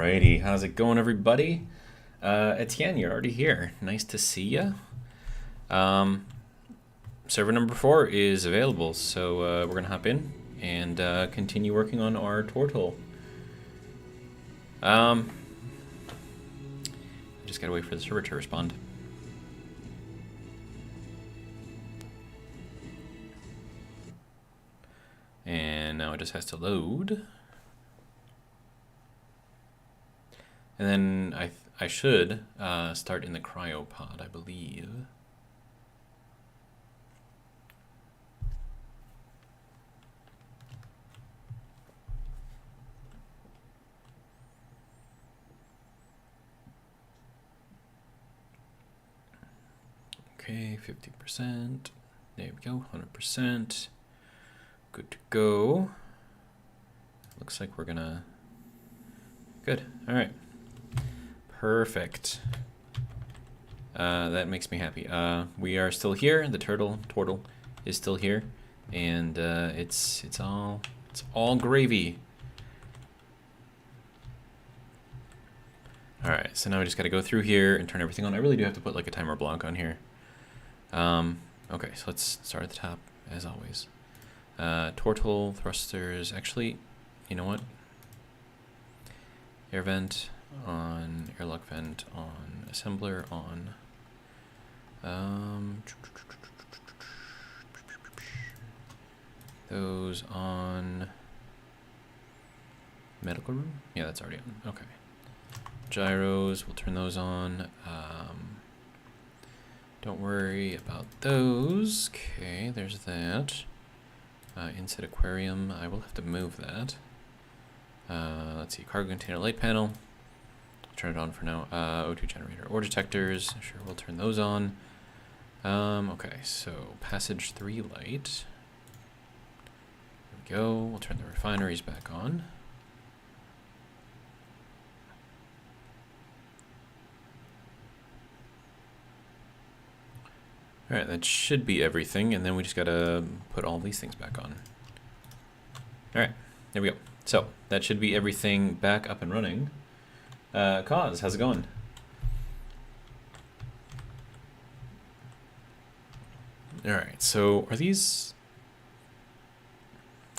Alrighty, how's it going, everybody? Etienne, you're already here. Nice to see you. Server number 4 is available, so we're gonna hop in and continue working on our turtle. I just gotta wait for the server to respond. And now it just has to load. And then I should start in the cryopod, I believe. Okay, 50%. There we go, 100%. Good to go. Looks like we're gonna... Good, all right. Perfect. That makes me happy. We are still here. The turtle is still here, and it's all gravy. All right, so now we just got to go through here and turn everything on. I really do have to put like a timer block on here. Okay, so let's start at the top as always. Turtle thrusters. Actually, you know what? Air vent on, airlock vent on, assembler on. Those on. Medical room? Yeah, that's already on. Okay. Gyros, we'll turn those on. Don't worry about those. Okay, there's that. Inside aquarium, I will have to move that. Let's see, cargo container light panel. Turn it on for now. O2 generator ore detectors. Sure, we'll turn those on. Okay, so passage 3 light. There we go. We'll turn the refineries back on. All right, that should be everything, and then we just gotta put all these things back on. All right, there we go. So that should be everything back up and running. Cause, how's it going? All right, so are these...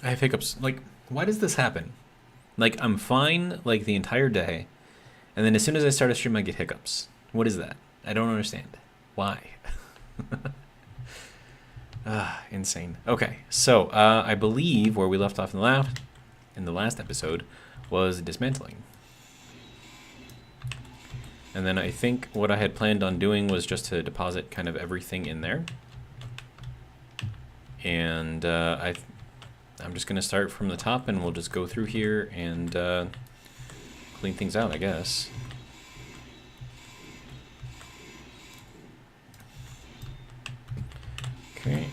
I have hiccups. Like, why does this happen? Like, I'm fine, like, the entire day, and then as soon as I start a stream, I get hiccups. What is that? I don't understand. Why? Insane. Okay, so I believe where we left off in the last episode was dismantling. And then I think what I had planned on doing was just to deposit kind of everything in there. And I'm just going to start from the top, and we'll just go through here and clean things out, I guess. Okay.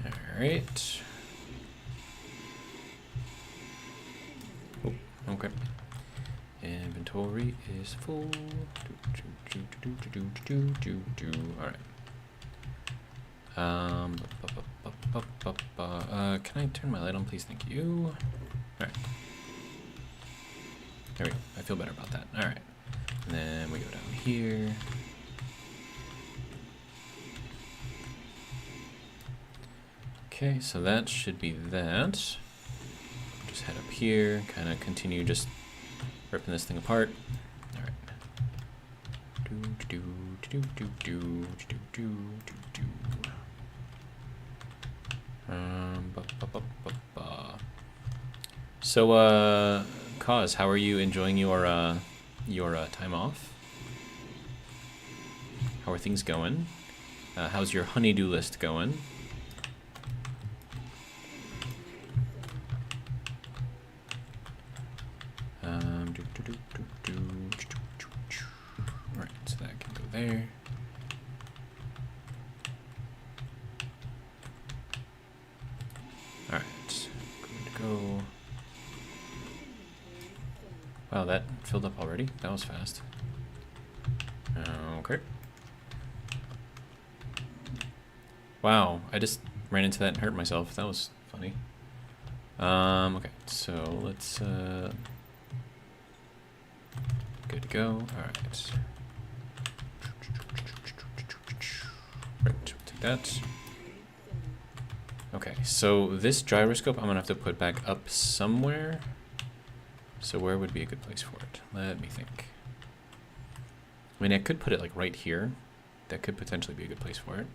All right. Oh, okay. Inventory is full. All right. Can I turn my light on, please? Thank you. All right. There we go. I feel better about that. All right. And then we go down here. Okay, so that should be that. Just head up here, kind of continue just ripping this thing apart. All right. So, Cause, how are you enjoying your time off? How are things going? How's your honey-do list going? Alright, so that can go there. Alright, good to go. Wow, that filled up already? That was fast. Okay. Wow, I just ran into that and hurt myself. That was funny. Okay, so let's, good to go. Alright. Right, take that. Okay, so this gyroscope I'm gonna have to put back up somewhere. So where would be a good place for it? Let me think. I mean, I could put it like right here. That could potentially be a good place for it.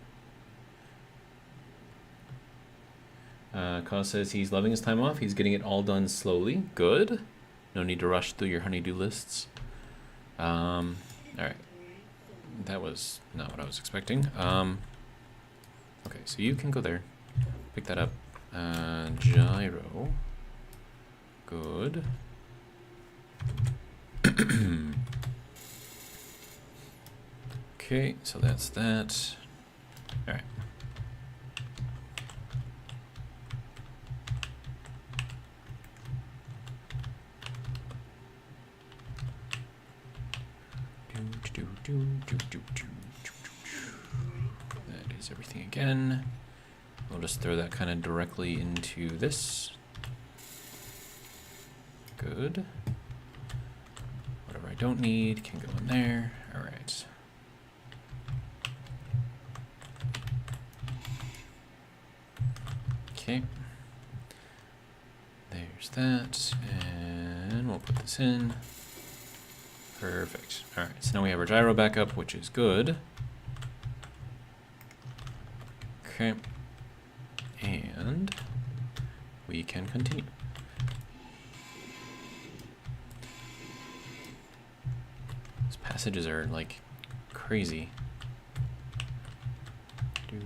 Cause says he's loving his time off. He's getting it all done slowly. Good. No need to rush through your honey-do lists. Alright. That was not what I was expecting. Okay, so you can go there. Pick that up. Gyro. Good. Okay, so that's that. Alright. That is everything again. We'll just throw that kind of directly into this. Good. Whatever I don't need can go in there. All right. Okay. There's that, and we'll put this in. Perfect. All right, so now we have our gyro back up, which is good. Okay. And we can continue. These passages are like crazy. Okay.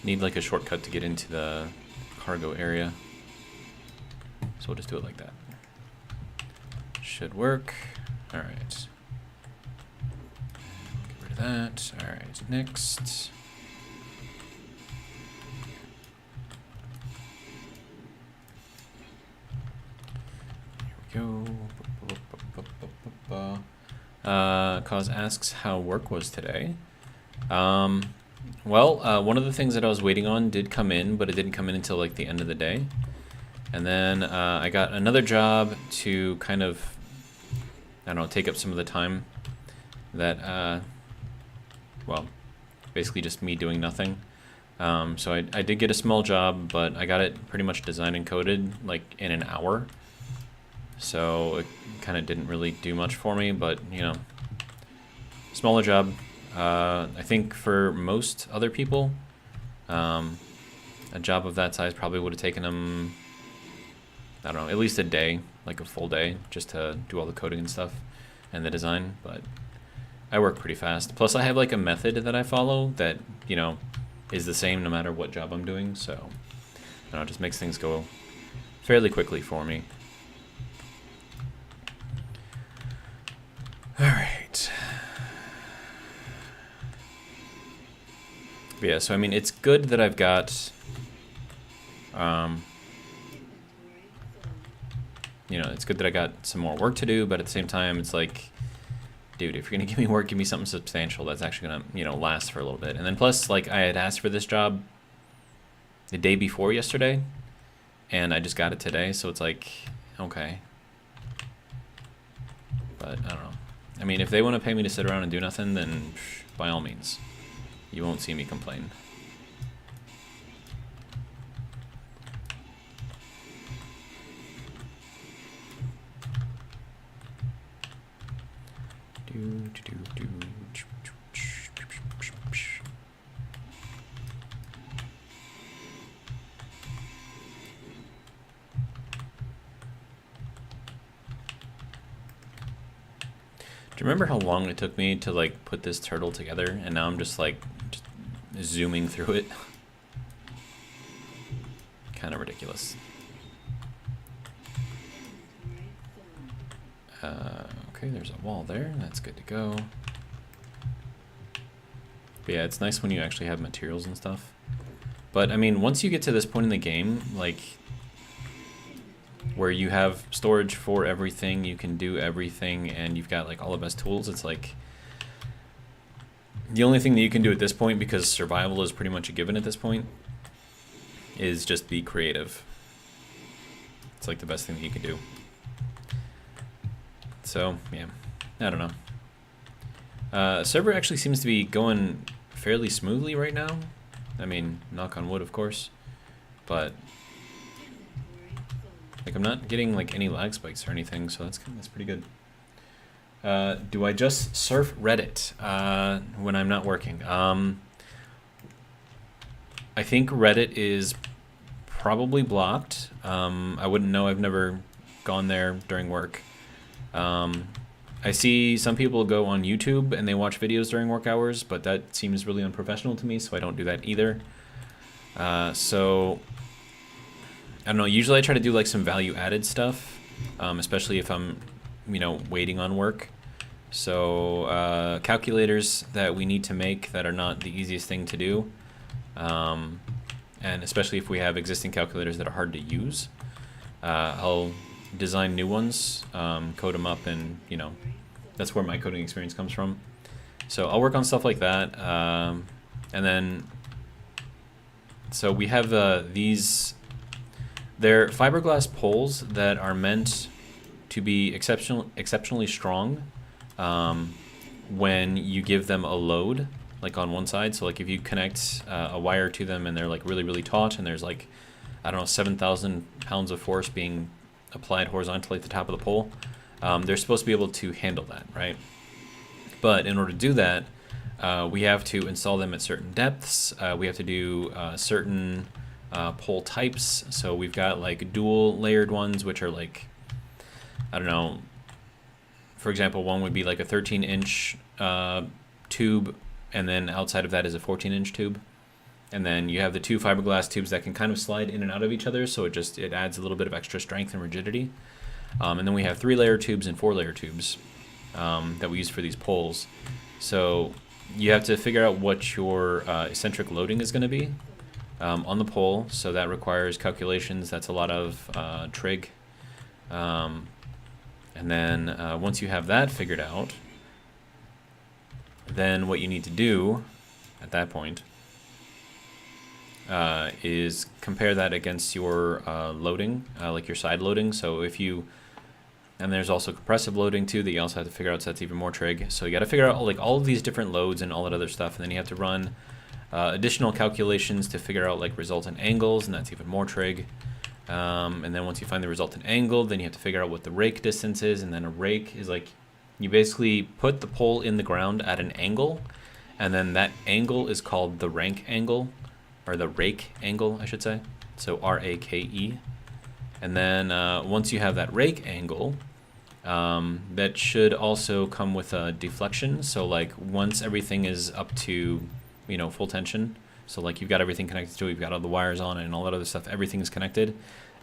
Need like a shortcut to get into the cargo area. So we'll just do it like that. Should work. All right. Get rid of that. All right, next. Here we go. Cause asks how work was today. Well, one of the things that I was waiting on did come in, but it didn't come in until like the end of the day. And then I got another job to kind of, I don't know, take up some of the time that, well, basically just me doing nothing. So I did get a small job, but I got it pretty much designed and coded like in an hour. So it kind of didn't really do much for me, but you know, smaller job. I think for most other people, a job of that size probably would have taken them, I don't know, at least a day, like a full day, just to do all the coding and stuff and the design. But I work pretty fast. Plus I have like a method that I follow that, you know, is the same no matter what job I'm doing. So, I don't know, it just makes things go fairly quickly for me. All right. But yeah, so I mean, it's good that I've got, you know, it's good that I got some more work to do, but at the same time, it's like, dude, if you're gonna give me work, give me something substantial that's actually gonna, you know, last for a little bit. And then plus, like, I had asked for this job the day before yesterday, and I just got it today, so it's like, okay. But I don't know. I mean, if they want to pay me to sit around and do nothing, then by all means. You won't see me complain. Do you remember how long it took me to like put this turtle together, and now I'm just like zooming through it? Kind of ridiculous. Okay, there's a wall there. That's good to go. But yeah, it's nice when you actually have materials and stuff. But I mean, once you get to this point in the game, like, where you have storage for everything, you can do everything, and you've got like all the best tools. It's like the only thing that you can do at this point, because survival is pretty much a given at this point, is just be creative. It's like the best thing that you can do. So yeah, I don't know. Server actually seems to be going fairly smoothly right now. I mean, knock on wood, of course, but like I'm not getting like any lag spikes or anything, so that's pretty good. Do I just surf Reddit when I'm not working? I think Reddit is probably blocked. I wouldn't know. I've never gone there during work. I see some people go on YouTube and they watch videos during work hours, but that seems really unprofessional to me, so I don't do that either. So I don't know. Usually I try to do like some value added stuff, especially if I'm, waiting on work. So calculators that we need to make that are not the easiest thing to do, and especially if we have existing calculators that are hard to use, I'll design new ones, code them up, and that's where my coding experience comes from. So I'll work on stuff like that, and then so we have these. They're fiberglass poles that are meant to be exceptionally strong when you give them a load, like on one side. So like if you connect a wire to them and they're like really, really taut, and there's like, I don't know, 7,000 pounds of force being applied horizontally at the top of the pole, they're supposed to be able to handle that, right? But in order to do that, we have to install them at certain depths. We have to do certain pole types. So we've got like dual layered ones, which are like, I don't know, for example, one would be like a 13-inch tube, and then outside of that is a 14-inch tube. And then you have the two fiberglass tubes that can kind of slide in and out of each other, so it adds a little bit of extra strength and rigidity. And then we have 3-layer tubes and 4-layer tubes that we use for these poles. So you have to figure out what your eccentric loading is going to be on the pole. So that requires calculations. That's a lot of trig. And then once you have that figured out, then what you need to do at that point is compare that against your loading, like your side loading. So if you, and there's also compressive loading too that you also have to figure out, so that's even more trig. So you got to figure out like all of these different loads and all that other stuff, and then you have to run additional calculations to figure out like resultant angles, and that's even more trig. And then once you find the resultant angle, then you have to figure out what the rake distance is, and then a rake is like, you basically put the pole in the ground at an angle, and then that angle is called the rank angle, or the rake angle, I should say. So R-A-K-E. And then once you have that rake angle, that should also come with a deflection. So like once everything is up to, full tension, so like you've got everything connected to it, you've got all the wires on it and all that other stuff, everything is connected,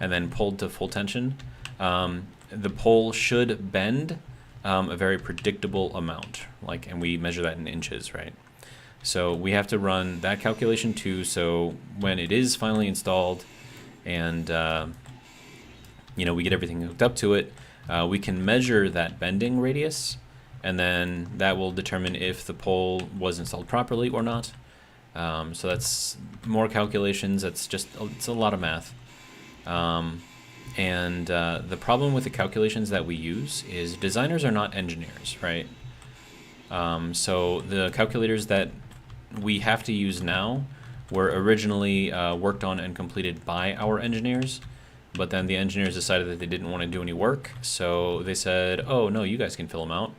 and then pulled to full tension, the pole should bend a very predictable amount, and we measure that in inches, right? So we have to run that calculation too, so when it is finally installed and we get everything hooked up to it, we can measure that bending radius, and then that will determine if the pole was installed properly or not. So that's more calculations. It's a lot of math. And the problem with the calculations that we use is designers are not engineers, right? So the calculators that we have to use now were originally worked on and completed by our engineers, but then the engineers decided that they didn't want to do any work, so they said, oh no, you guys can fill them out.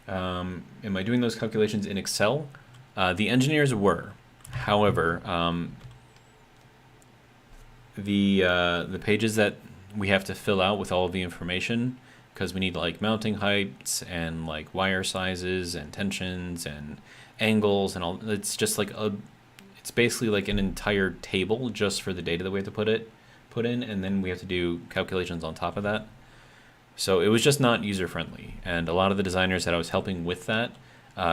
Am I doing those calculations in Excel? The engineers were. However, the pages that we have to fill out with all of the information, because we need like mounting heights and like wire sizes and tensions and angles and all, it's just like it's basically like an entire table just for the data that we have to put in, and then we have to do calculations on top of that. So it was just not user friendly, and a lot of the designers that I was helping with that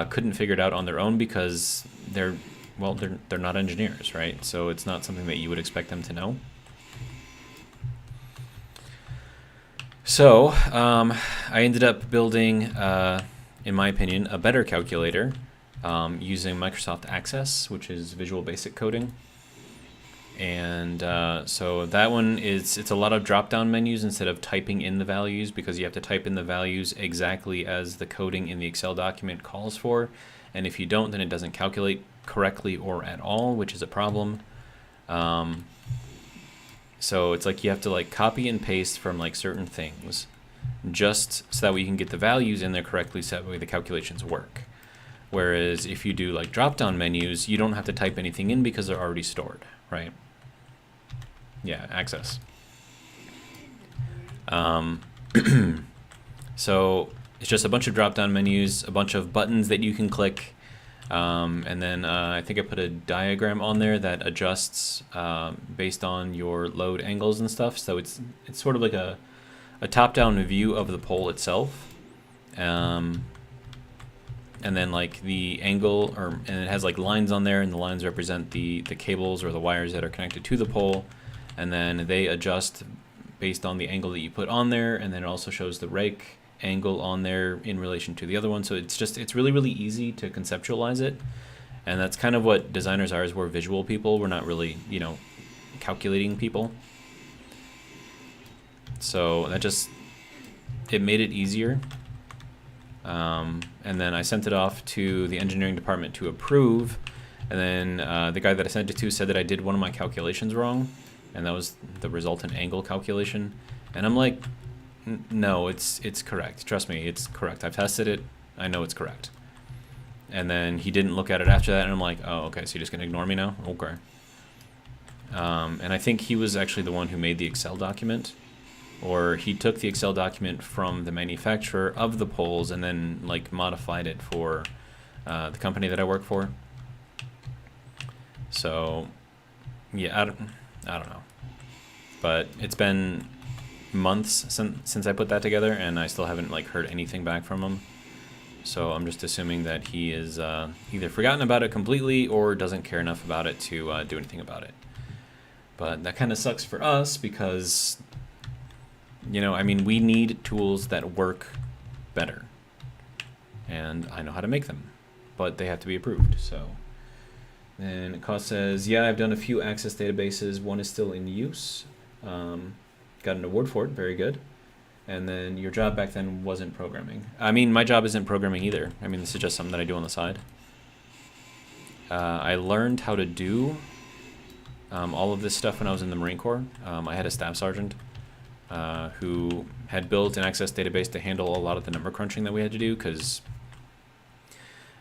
couldn't figure it out on their own because they're not engineers, right? So it's not something that you would expect them to know. So I ended up building, in my opinion, a better calculator using Microsoft Access, which is Visual Basic Coding. And so that one it's a lot of drop-down menus instead of typing in the values, because you have to type in the values exactly as the coding in the Excel document calls for. And if you don't, then it doesn't calculate correctly or at all, which is a problem. So it's like you have to like copy and paste from like certain things just so that way you can get the values in there correctly, so that way the calculations work. Whereas if you do like drop-down menus, you don't have to type anything in because they're already stored, right? Yeah, Access. So it's just a bunch of drop-down menus, a bunch of buttons that you can click, and then I think I put a diagram on there that adjusts based on your load angles and stuff. So it's sort of like a top-down view of the pole itself, and then like the angle, and it has like lines on there, and the lines represent the cables or the wires that are connected to the pole, and then they adjust based on the angle that you put on there, and then it also shows the rake angle on there in relation to the other one. So it's really, really easy to conceptualize it, and that's kind of what designers are, is we're visual people. We're not really, you know, calculating people. So that it made it easier. And then I sent it off to the engineering department to approve, and then the guy that I sent it to said that I did one of my calculations wrong, and that was the resultant angle calculation. And I'm like, no, it's correct. Trust me, it's correct. I've tested it. I know it's correct. And then he didn't look at it after that, and I'm like, oh, okay, so you're just gonna ignore me now? Okay. And I think he was actually the one who made the Excel document, or he took the Excel document from the manufacturer of the poles and then like modified it for the company that I work for. So yeah, I don't know, but it's been months since I put that together, and I still haven't like heard anything back from him. So I'm just assuming that he is either forgotten about it completely or doesn't care enough about it to do anything about it. But that kind of sucks for us because, you know, I mean, we need tools that work better, and I know how to make them, but they have to be approved. So then Cost says, yeah, I've done a few Access databases. One is still in use. Got an award for it. Very good. And then your job back then wasn't programming. I mean, my job isn't programming either. I mean, this is just something that I do on the side. I learned how to do all of this stuff when I was in the Marine Corps. I had a staff sergeant who had built an Access database to handle a lot of the number crunching that we had to do, because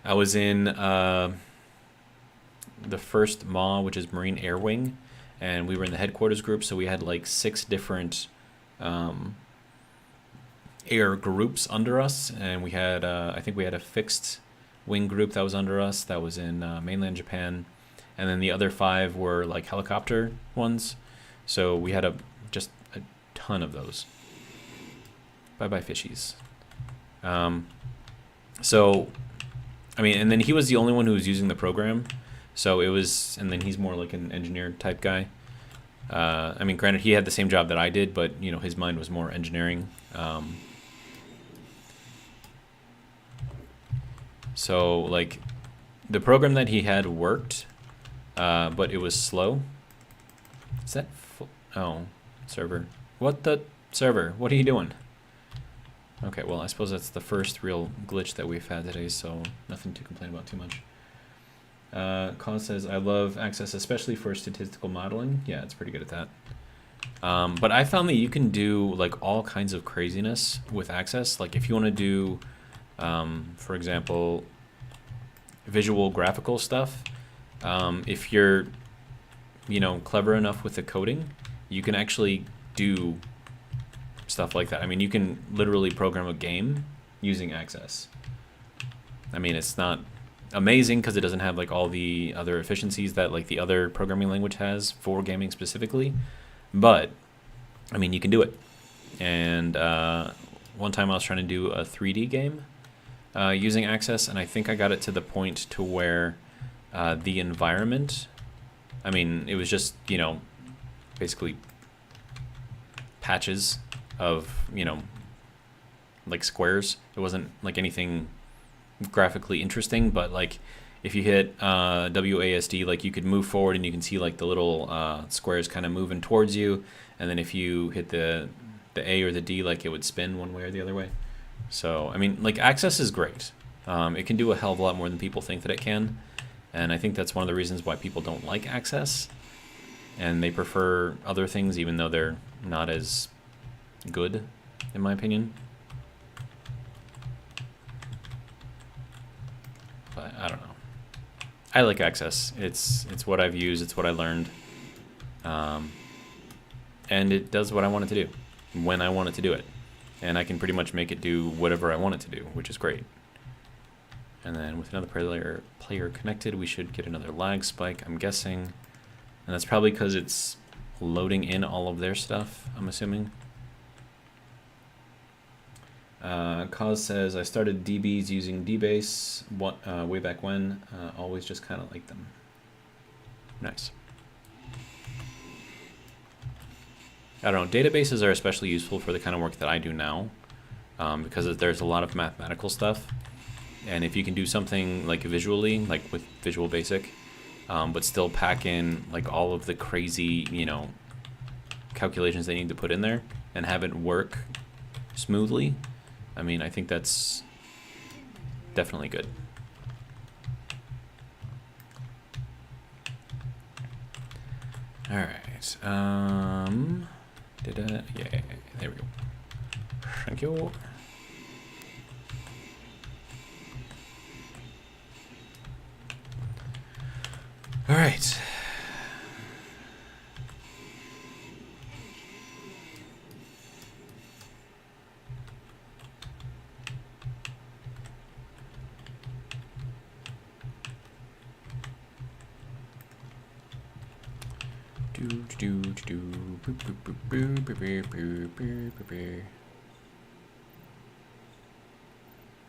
I was in the first MAW, which is Marine Air Wing, and we were in the headquarters group, so we had like 6 different air groups under us, and we had I think we had a fixed wing group that was under us that was in mainland Japan, and then the other 5 were like helicopter ones. So we had just a ton of those. Bye-bye fishies. So, I mean, and then he was the only one who was using the program. So it was, and then he's more like an engineer type guy. I mean, granted, he had the same job that I did, but, you know, his mind was more engineering. So, like, the program that he had worked, but it was slow. Is that oh, server. What the server? What are you doing? Okay, well, I suppose that's the first real glitch that we've had today, so nothing to complain about too much. Colin says, I love Access, especially for statistical modeling. Yeah, it's pretty good at that. But I found that you can do like all kinds of craziness with Access. Like if you want to do, for example, visual graphical stuff, if you're, you know, clever enough with the coding, you can actually do stuff like that. I mean, you can literally program a game using Access. I mean, it's not amazing because it doesn't have like all the other efficiencies that like the other programming language has for gaming specifically, but I mean, you can do it. And one time I was trying to do a 3D game using Access, and I think I got it to the point to where the environment, I mean, it was just, you know, basically patches of, you know, like squares. It wasn't like anything graphically interesting, but like if you hit WASD, like you could move forward and you can see like the little squares kind of moving towards you, and then if you hit the A or the D, like it would spin one way or the other way. So I mean, like Access is great. It can do a hell of a lot more than people think that it can, and I think that's one of the reasons why people don't like Access, and they prefer other things even though they're not as good, in my opinion. But I don't know. I like Access. It's what I've used. It's what I learned, and it does what I want it to do when I want it to do it, and I can pretty much make it do whatever I want it to do, which is great. And then with another player connected, we should get another lag spike, I'm guessing, and that's probably because it's loading in all of their stuff, I'm assuming. Cause says, I started DBs using DBase way back when. Always just kind of like them. Nice. I don't know, databases are especially useful for the kind of work that I do now, because there's a lot of mathematical stuff. And if you can do something like visually, like with Visual Basic, but still pack in like all of the crazy, you know, calculations they need to put in there and have it work smoothly, I mean, I think that's definitely good. All right. Yeah, there we go. Thank you. All right.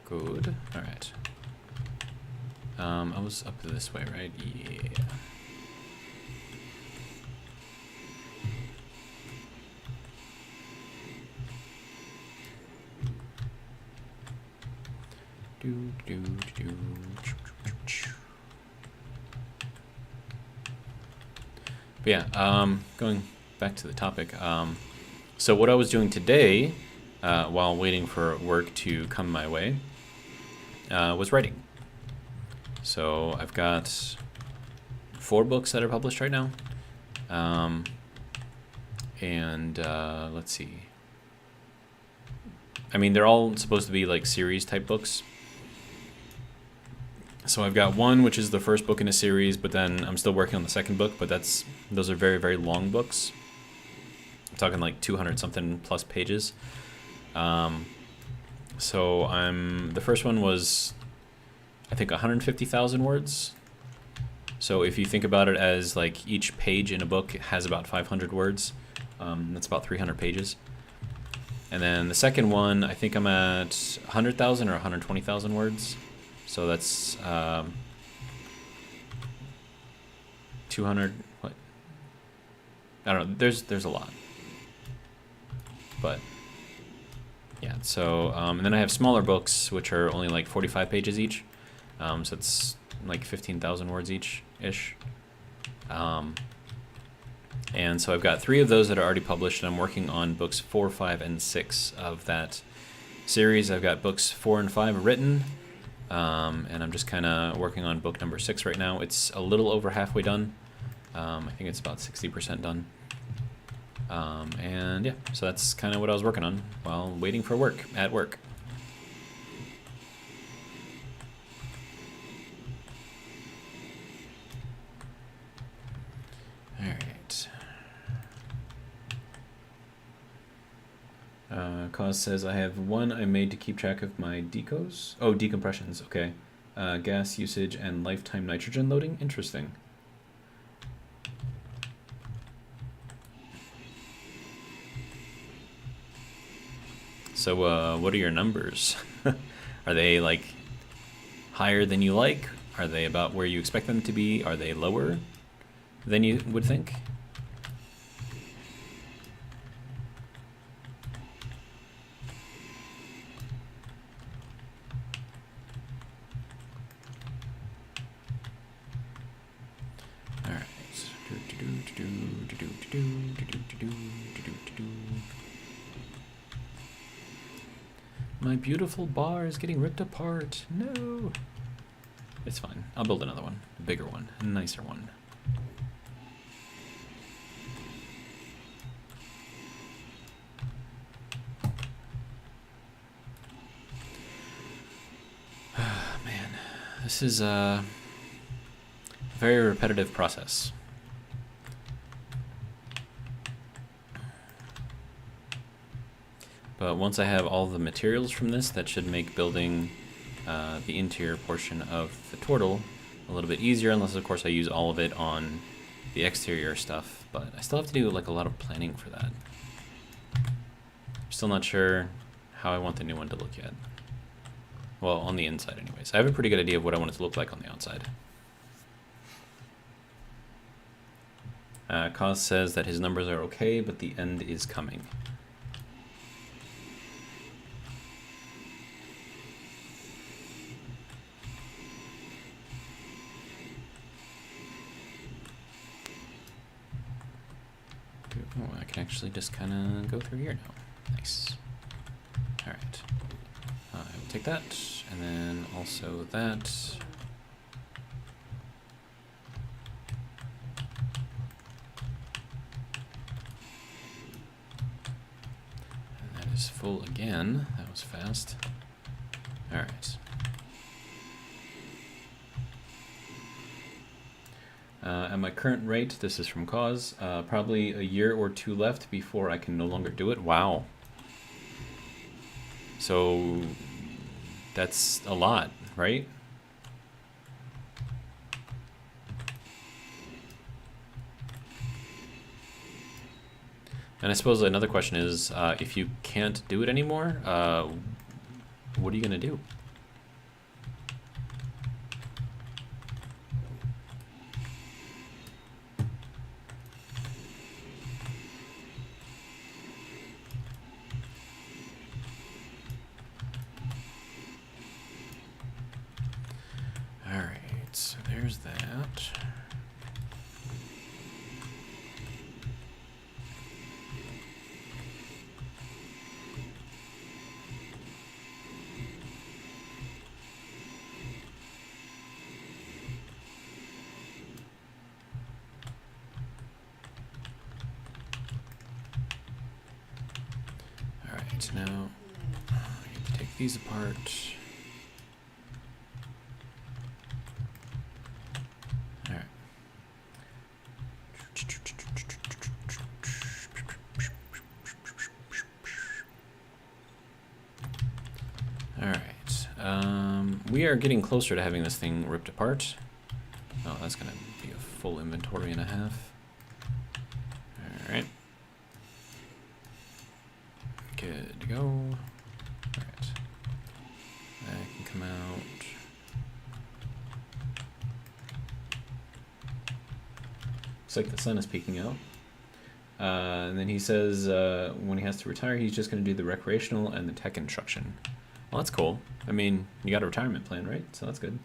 Good. All right. I was up this way, right? Yeah. But yeah, going back to the topic. So what I was doing today, while waiting for work to come my way, was writing. So I've got 4 books that are published right now. Let's see. I mean, they're all supposed to be like series type books. So I've got one, which is the first book in a series, but then I'm still working on the second book, but those are very, very long books. I'm talking like 200 something plus pages. The first one was, I think, 150,000 words. So if you think about it as like each page in a book has about 500 words, that's about 300 pages. And then the second one, I think I'm at 100,000 or 120,000 words. So that's 200. What? I don't know. There's a lot. But yeah. So and then I have smaller books which are only like 45 pages each. So it's like 15,000 words each ish. And so I've got 3 of those that are already published, and I'm working on books 4, 5, and 6 of that series. I've got books 4 and 5 written, and I'm just kind of working on book number 6 right now. It's a little over halfway done. I think it's about 60% done. And yeah, so that's kind of what I was working on while waiting for work, at work. All right. Cause says, I have one I made to keep track of my decos. Oh, decompressions, okay. Gas usage and lifetime nitrogen loading, interesting. So what are your numbers? Are they like higher than you like? Are they about where you expect them to be? Are they lower than you would think? My beautiful bar is getting ripped apart. No. It's fine. I'll build another one. A bigger one. A nicer one. Man. This is a very repetitive process. But once I have all the materials from this, that should make building the interior portion of the turtle a little bit easier, unless of course I use all of it on the exterior stuff. But I still have to do like a lot of planning for that. I'm still not sure how I want the new one to look yet. Well, on the inside anyways. I have a pretty good idea of what I want it to look like on the outside. Kaz says that his numbers are okay, but the end is coming. Oh, I can actually just kind of go through here now. Nice. All right. I will take that, and then also that. And that is full again. That was fast. All right. At my current rate, this is from Cause, probably a year or two left before I can no longer do it. Wow. So that's a lot, right? And I suppose another question is, if you can't do it anymore, what are you going to do? So there's that. All right, now I get to take these apart. We are getting closer to having this thing ripped apart. Oh, that's going to be a full inventory and a half. Alright. Good to go. Alright. That can come out. Looks like the sun is peeking out. And then he says when he has to retire, he's just going to do the recreational and the tech instruction. Well, that's cool. I mean, you got a retirement plan, right? So that's good.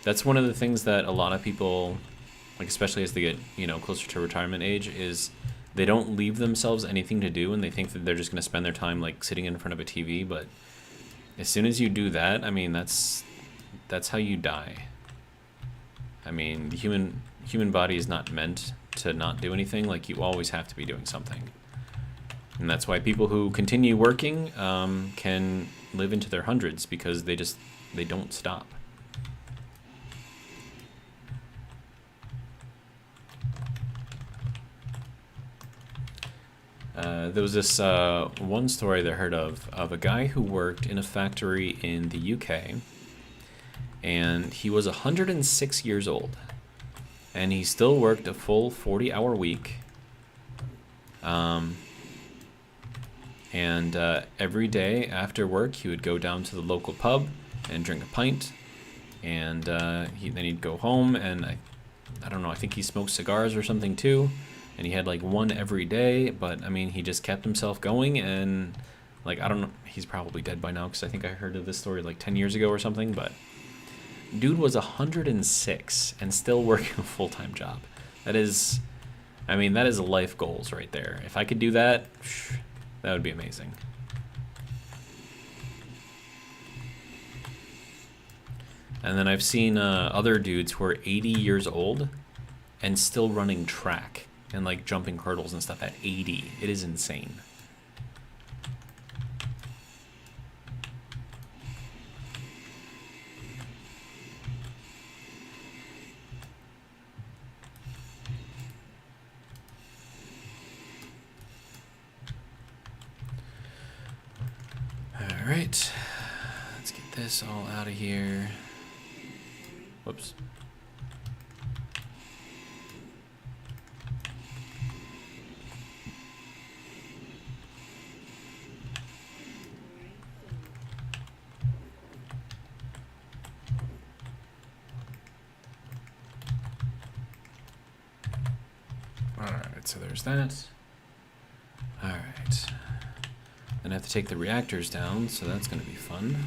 That's one of the things that a lot of people, like especially as they get, you know, closer to retirement age, is they don't leave themselves anything to do, and they think that they're just going to spend their time like sitting in front of a TV. But as soon as you do that, I mean, that's how you die. I mean, the human body is not meant to not do anything. Like, you always have to be doing something. And that's why people who continue working can live into their hundreds, because they don't stop. There was this one story that I heard of a guy who worked in a factory in the UK, and he was 106 years old, and he still worked a full 40-hour week. And every day after work, he would go down to the local pub and drink a pint, and then he'd go home, and I don't know, I think he smoked cigars or something too, and he had like one every day. But I mean, he just kept himself going, and like, I don't know, he's probably dead by now, because I think I heard of this story like 10 years ago or something. But dude was 106 and still working a full-time job. That is I mean, that is life goals right there. If I could do that, that would be amazing. And then I've seen other dudes who are 80 years old and still running track and like jumping hurdles and stuff at 80. It is insane. All right, let's get this all out of here. Whoops. All right, so there's that. All right. Then I have to take the reactors down, so that's going to be fun.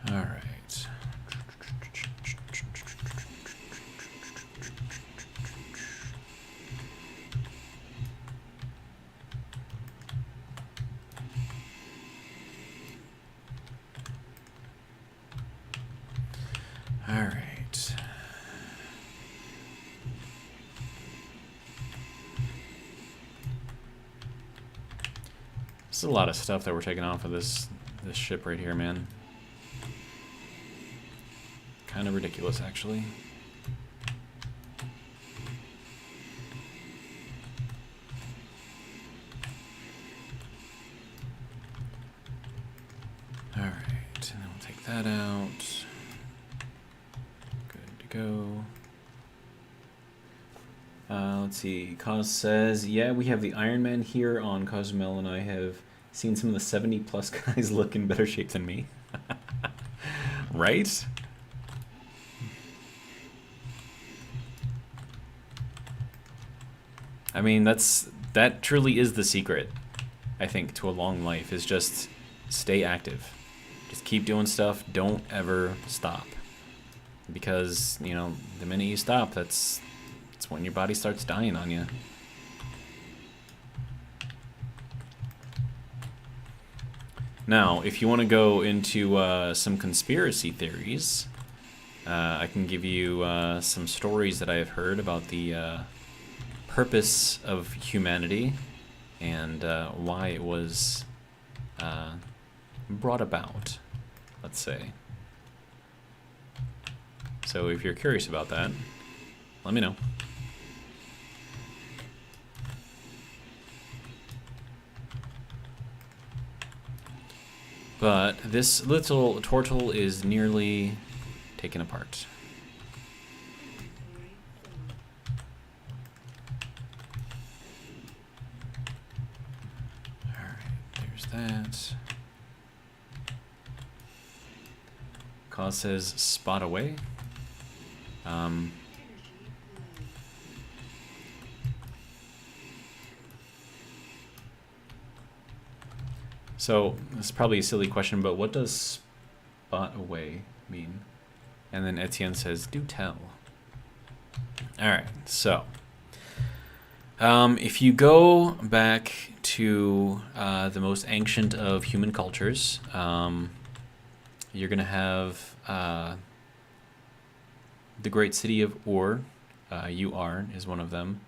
All right. All right. This is a lot of stuff that we're taking off of this ship right here, man. Kind of ridiculous, actually. All right, and then we'll take that out. Good to go. Let's see. Cause says, yeah, we have the Iron Man here on Cozumel, and I have seen some of the 70-plus guys look in better shape than me. Right? I mean, that truly is the secret, I think, to a long life, is just stay active. Just keep doing stuff. Don't ever stop. Because, you know, the minute you stop, that's when your body starts dying on you. Now, if you want to go into some conspiracy theories, I can give you some stories that I have heard about the purpose of humanity and why it was brought about, let's say. So if you're curious about that, let me know. But this little turtle is nearly taken apart. That. Cause says spot away. So this is probably a silly question, but what does spot away mean? And then Etienne says, do tell. All right, so if you go back to the most ancient of human cultures, you're going to have the great city of Ur. Ur is one of them.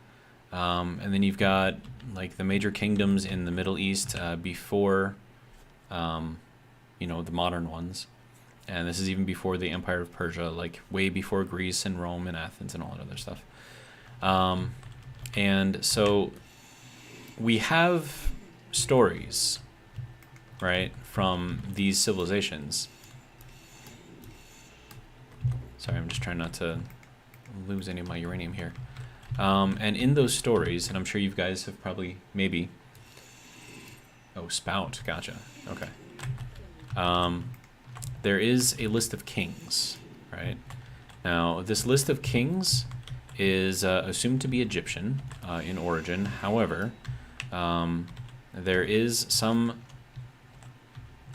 And then you've got like the major kingdoms in the Middle East before, you know, the modern ones. And this is even before the Empire of Persia, like way before Greece and Rome and Athens and all that other stuff. And so we have stories, right, from these civilizations. Sorry, I'm just trying not to lose any of my uranium here. And in those stories, and I'm sure you guys have probably, maybe... Oh, spout. Gotcha. Okay. There is a list of kings, right? Now, this list of kings is assumed to be Egyptian in origin. However, there is some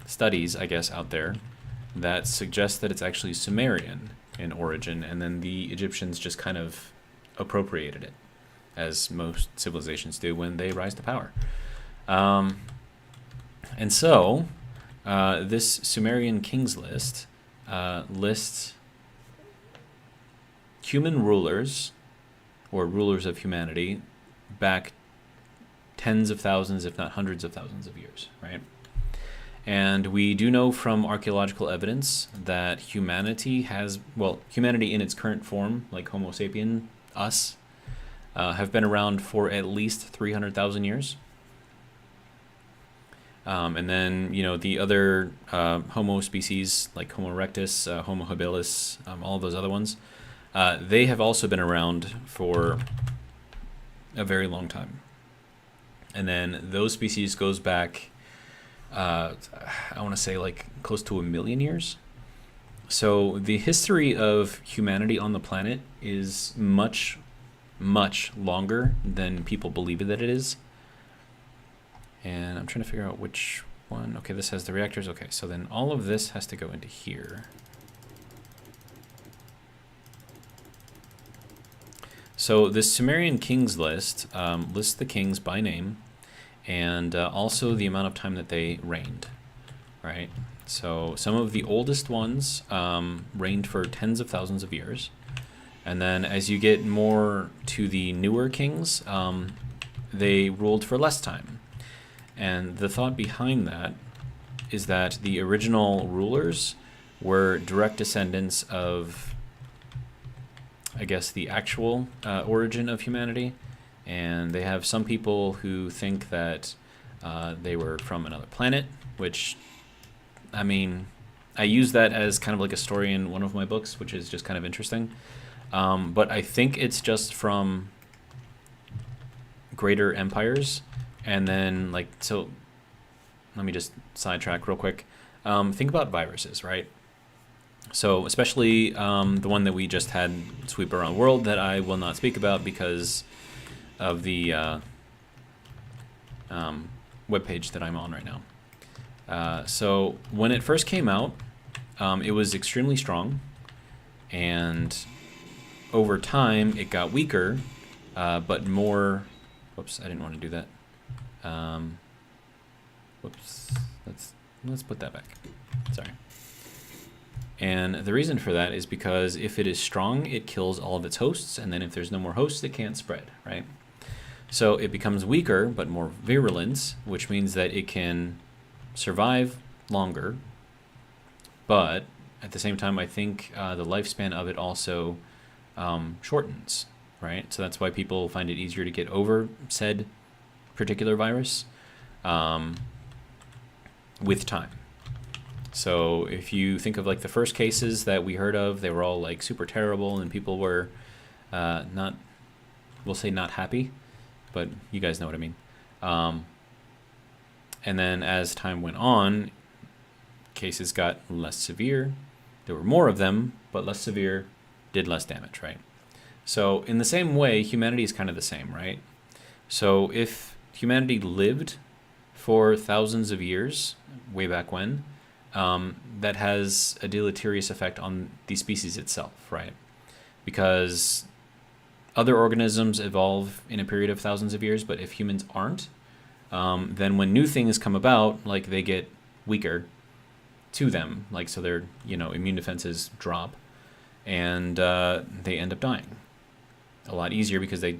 studies, I guess, out there that suggest that it's actually Sumerian in origin, and then the Egyptians just kind of appropriated it, as most civilizations do when they rise to power. And so, this Sumerian kings list lists human rulers, or rulers of humanity, back tens of thousands, if not hundreds of thousands of years, right? And we do know from archaeological evidence that humanity has, well, humanity in its current form, like Homo sapien, us, have been around for at least 300,000 years. And then, you know, the other Homo species, like Homo erectus, Homo habilis, all of those other ones, they have also been around for a very long time. And then those species goes back, I want to say like close to 1 million years. So the history of humanity on the planet is much, much longer than people believe that it is. And I'm trying to figure out which one. Okay, this has the reactors. Okay, so then all of this has to go into here. So this Sumerian kings list lists the kings by name, and also the amount of time that they reigned, right? So some of the oldest ones reigned for tens of thousands of years. And then as you get more to the newer kings, they ruled for less time. And the thought behind that is that the original rulers were direct descendants of, I guess, the actual origin of humanity. And they have some people who think that they were from another planet, which, I mean, I use that as kind of like a story in one of my books, which is just kind of interesting. But I think it's just from greater empires. And then, like, so let me just sidetrack real quick. Think about viruses, right? So especially the one that we just had sweep around the world that I will not speak about because of the webpage that I'm on right now. So when it first came out, it was extremely strong, and over time it got weaker, but more. Whoops, I didn't want to do that. Whoops, let's put that back. Sorry. And the reason for that is because if it is strong, it kills all of its hosts, and then if there's no more hosts, it can't spread, right? So it becomes weaker, but more virulent, which means that it can survive longer, but at the same time, I think the lifespan of it also shortens, right? So that's why people find it easier to get over said particular virus with time. So if you think of like the first cases that we heard of, they were all like super terrible, and people were not, we'll say not happy, but you guys know what I mean. And then as time went on, cases got less severe. There were more of them, but less severe, did less damage, right? So in the same way, humanity is kind of the same, right? So if humanity lived for thousands of years, way back when, that has a deleterious effect on the species itself, right? Because other organisms evolve in a period of thousands of years, but if humans aren't, then when new things come about, like they get weaker to them, like so their immune defenses drop, and they end up dying a lot easier because they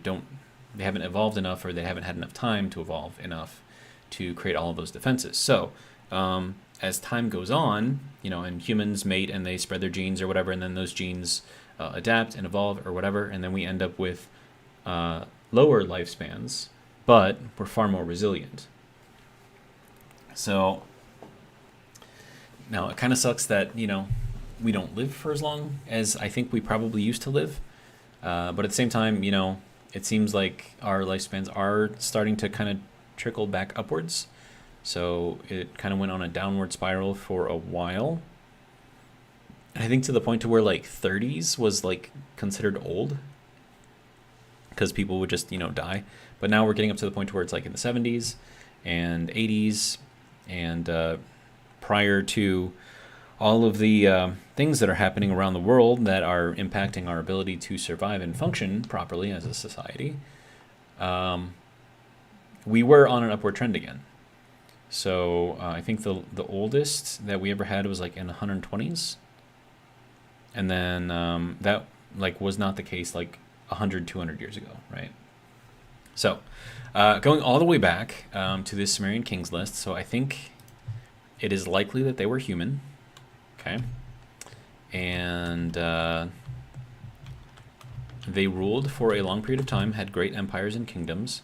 haven't evolved enough, or they haven't had enough time to evolve enough to create all of those defenses. So as time goes on, and humans mate and they spread their genes or whatever, and then those genes adapt and evolve or whatever, and then we end up with lower lifespans, but we're far more resilient. So now it kind of sucks that we don't live for as long as I think we probably used to live, but at the same time, it seems like our lifespans are starting to kind of trickle back upwards. So it kind of went on a downward spiral for a while. And I think to the point to where like 30s was like considered old because people would just, die. But now we're getting up to the point where it's like in the 70s and 80s, and prior to all of the things that are happening around the world that are impacting our ability to survive and function properly as a society, we were on an upward trend again. So I think the oldest that we ever had was like in the 120s, and then that like was not the case like 100, 200 years ago, right? So going all the way back to this Sumerian kings list, so I think it is likely that they were human, okay? And they ruled for a long period of time, had great empires and kingdoms,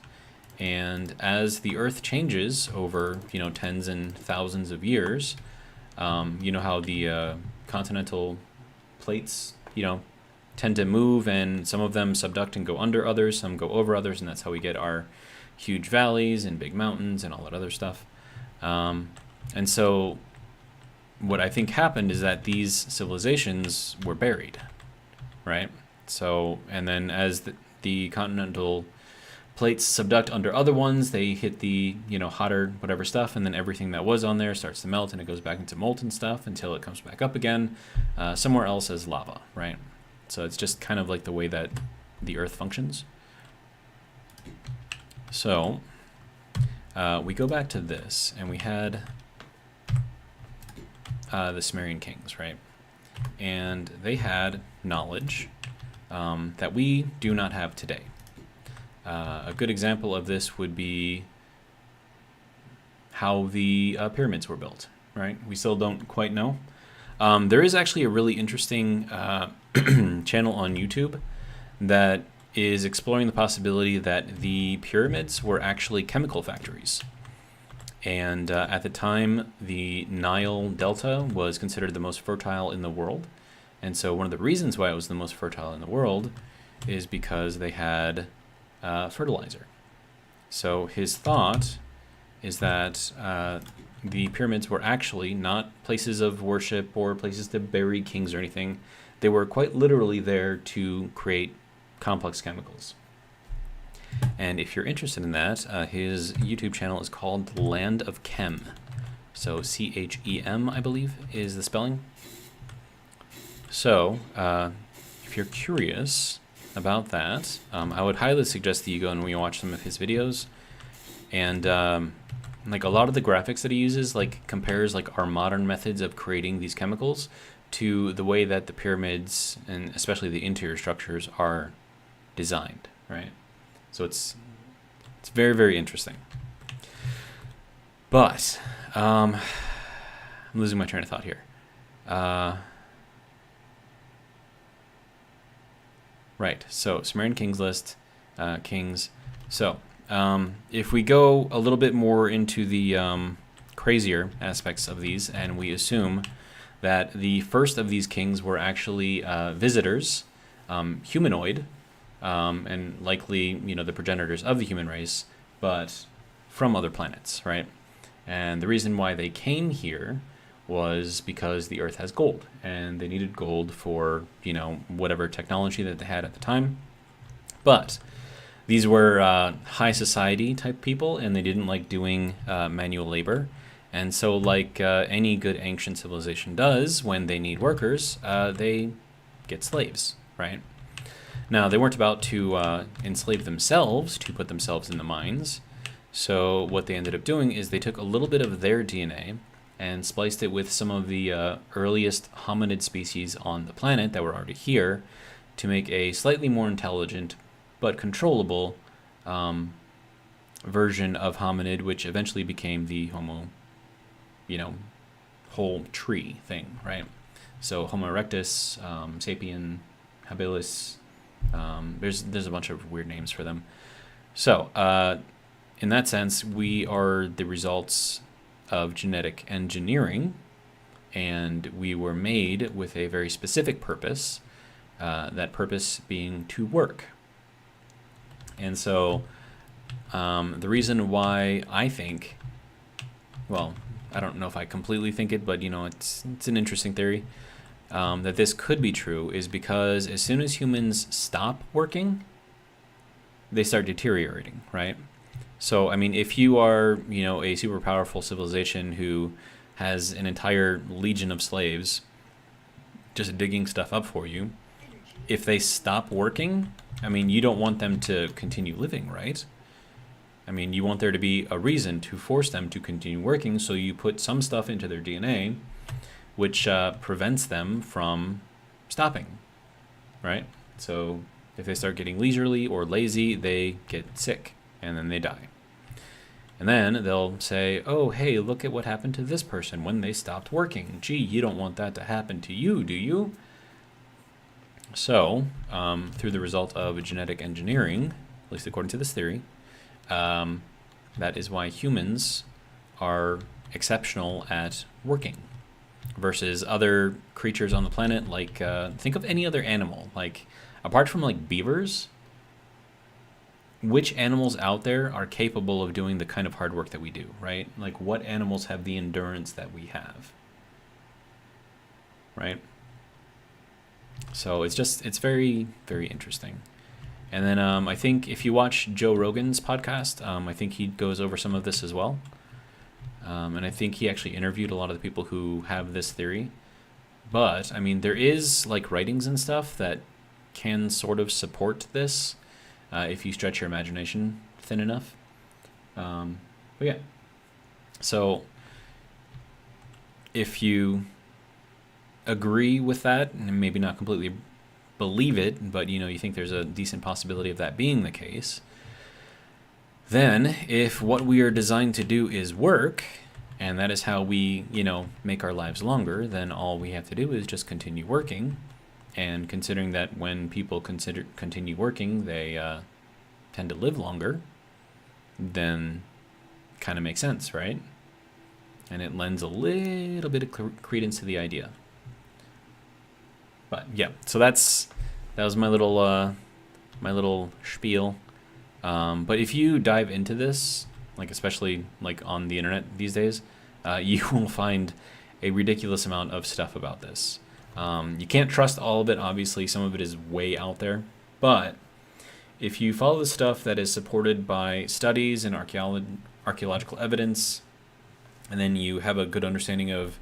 and as the earth changes over, tens and thousands of years, you know how the continental plates, tend to move, and some of them subduct and go under others, some go over others, and that's how we get our huge valleys and big mountains and all that other stuff. And so what I think happened is that these civilizations were buried, right? So, and then as the continental plates subduct under other ones, they hit the, hotter whatever stuff, and then everything that was on there starts to melt, and it goes back into molten stuff until it comes back up again somewhere else as lava, right? So it's just kind of like the way that the earth functions. So we go back to this, and we had the Sumerian kings, right? And they had knowledge that we do not have today. A good example of this would be how the pyramids were built, right? We still don't quite know. There is actually a really interesting channel on YouTube that is exploring the possibility that the pyramids were actually chemical factories. And at the time, the Nile Delta was considered the most fertile in the world. And so one of the reasons why it was the most fertile in the world is because they had fertilizer. So his thought is that the pyramids were actually not places of worship or places to bury kings or anything. They were quite literally there to create complex chemicals. And if you're interested in that, his YouTube channel is called The Land of Chem. So Chem, I believe, is the spelling. So if you're curious about that, I would highly suggest that you go and watch some of his videos. And like a lot of the graphics that he uses like compares like our modern methods of creating these chemicals to the way that the pyramids and especially the interior structures are designed, right? So it's very, very interesting. But I'm losing my train of thought here. Right, so Sumerian kings list, kings. So if we go a little bit more into the crazier aspects of these, and we assume that the first of these kings were actually visitors, humanoid, and likely, the progenitors of the human race, but from other planets, right? And the reason why they came here was because the Earth has gold, and they needed gold for, whatever technology that they had at the time. But these were high society type people, and they didn't like doing manual labor. And so like any good ancient civilization does, when they need workers, they get slaves, right? Now, they weren't about to enslave themselves to put themselves in the mines. So what they ended up doing is they took a little bit of their DNA and spliced it with some of the earliest hominid species on the planet that were already here to make a slightly more intelligent but controllable version of hominid, which eventually became the Homo, whole tree thing, right? So Homo erectus, sapien, habilis, there's a bunch of weird names for them. So in that sense, we are the results of genetic engineering, and we were made with a very specific purpose, that purpose being to work. And so the reason why I think, well, I don't know if I completely think it, but it's an interesting theory, that this could be true is because as soon as humans stop working, they start deteriorating, right? So, I mean, if you are, a super powerful civilization who has an entire legion of slaves just digging stuff up for you, if they stop working, I mean, you don't want them to continue living, right? I mean, you want there to be a reason to force them to continue working, so you put some stuff into their DNA which prevents them from stopping, right? So if they start getting leisurely or lazy, they get sick and then they die. And then they'll say, oh, hey, look at what happened to this person when they stopped working. Gee, you don't want that to happen to you, do you? So, through the result of genetic engineering, at least according to this theory, that is why humans are exceptional at working versus other creatures on the planet. Like, think of any other animal. Like, apart from, like, beavers, which animals out there are capable of doing the kind of hard work that we do, right? Like, what animals have the endurance that we have, right? So it's very, very interesting. And then I think if you watch Joe Rogan's podcast, I think he goes over some of this as well. And I think he actually interviewed a lot of the people who have this theory. But, I mean, there is, like, writings and stuff that can sort of support this if you stretch your imagination thin enough. But yeah. So, if you agree with that, and maybe not completely believe it, but, you think there's a decent possibility of that being the case, then if what we are designed to do is work, and that is how we, make our lives longer, then all we have to do is just continue working. And considering that when people continue working, they tend to live longer, then kind of makes sense, right? And it lends a little bit of credence to the idea. But yeah, so that was my little spiel. But if you dive into this, like especially like on the internet these days, you will find a ridiculous amount of stuff about this. You can't trust all of it, obviously. Some of it is way out there. But if you follow the stuff that is supported by studies and archaeological evidence, and then you have a good understanding of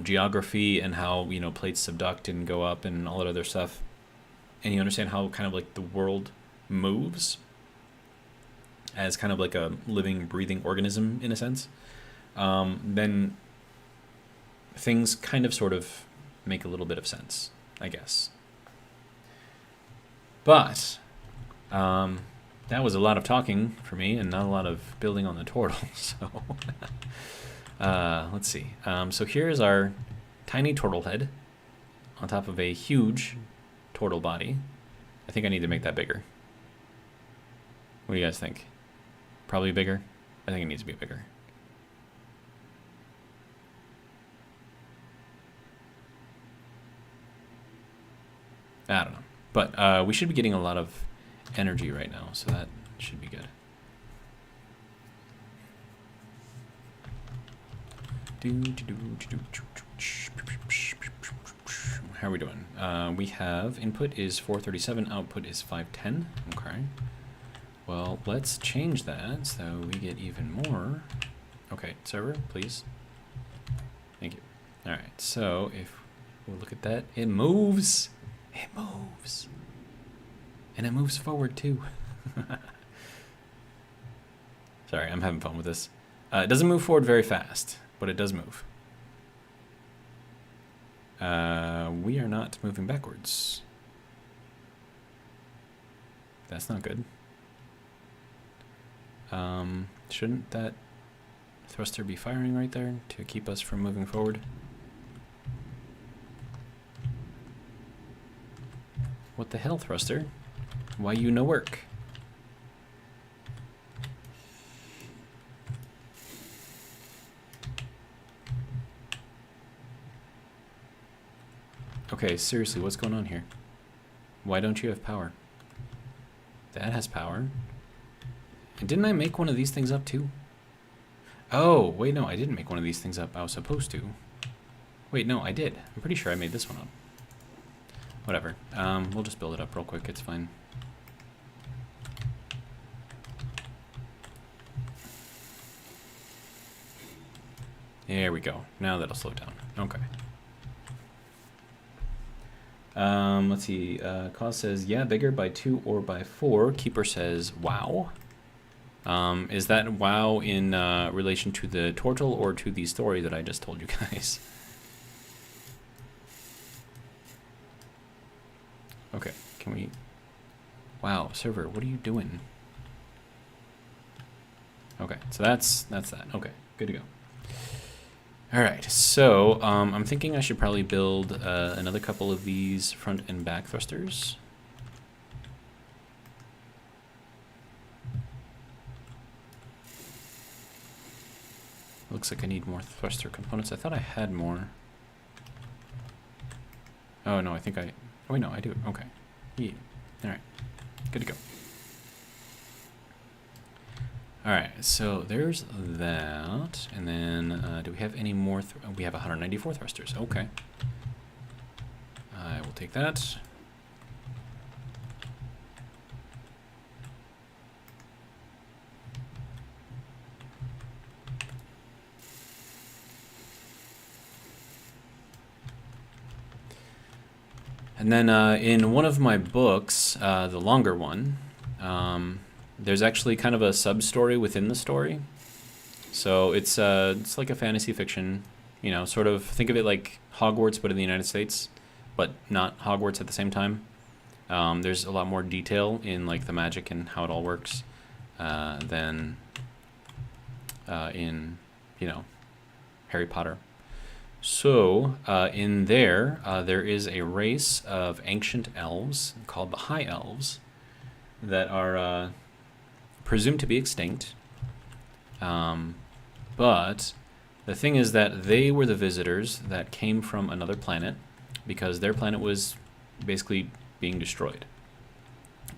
geography and how, plates subduct and go up and all that other stuff, and you understand how kind of like the world moves as kind of like a living, breathing organism in a sense, then things kind of sort of make a little bit of sense, I guess. But that was a lot of talking for me and not a lot of building on the turtle. So let's see. So here's our tiny turtle head on top of a huge turtle body. I think I need to make that bigger. What do you guys think? Probably bigger? I think it needs to be bigger. I don't know. But we should be getting a lot of energy right now, so that should be good. How are we doing? We have input is 437, output is 510. Okay. Well, let's change that so we get even more. Okay, server, please. Thank you. All right, so if we look at that, it moves. It moves. And it moves forward too. Sorry, I'm having fun with this. It doesn't move forward very fast, but it does move. We are not moving backwards. That's not good. Shouldn't that thruster be firing right there to keep us from moving forward? What the hell, thruster? Why you no work? Okay, seriously, what's going on here? Why don't you have power? That has power. And didn't I make one of these things up too? Oh, wait, no, I didn't make one of these things up. I was supposed to. Wait, no, I did. I'm pretty sure I made this one up. Whatever. We'll just build it up real quick. It's fine. There we go. Now that'll slow down. Okay. Let's see. Cause says, yeah, bigger by 2 or by 4. Keeper says, wow. Is that wow in relation to the turtle or to the story that I just told you guys? Okay, can we... Wow, server, what are you doing? Okay, so that's that. Okay, good to go. All right, so I'm thinking I should probably build another couple of these front and back thrusters. Looks like I need more thruster components. I thought I had more. Oh, no, I think I... Oh, wait, no, I do. Okay. Yeah. All right. Good to go. All right, so there's that. And then do we have any more? We have 194 thrusters. Okay. I will take that. And then in one of my books, the longer one, there's actually kind of a sub-story within the story. So it's like a fantasy fiction, you know, sort of think of it like Hogwarts, but in the United States, but not Hogwarts at the same time. There's a lot more detail in like the magic and how it all works than in, you know, Harry Potter. So in there is a race of ancient elves called the High Elves that are presumed to be extinct. But the thing is that they were the visitors that came from another planet because their planet was basically being destroyed.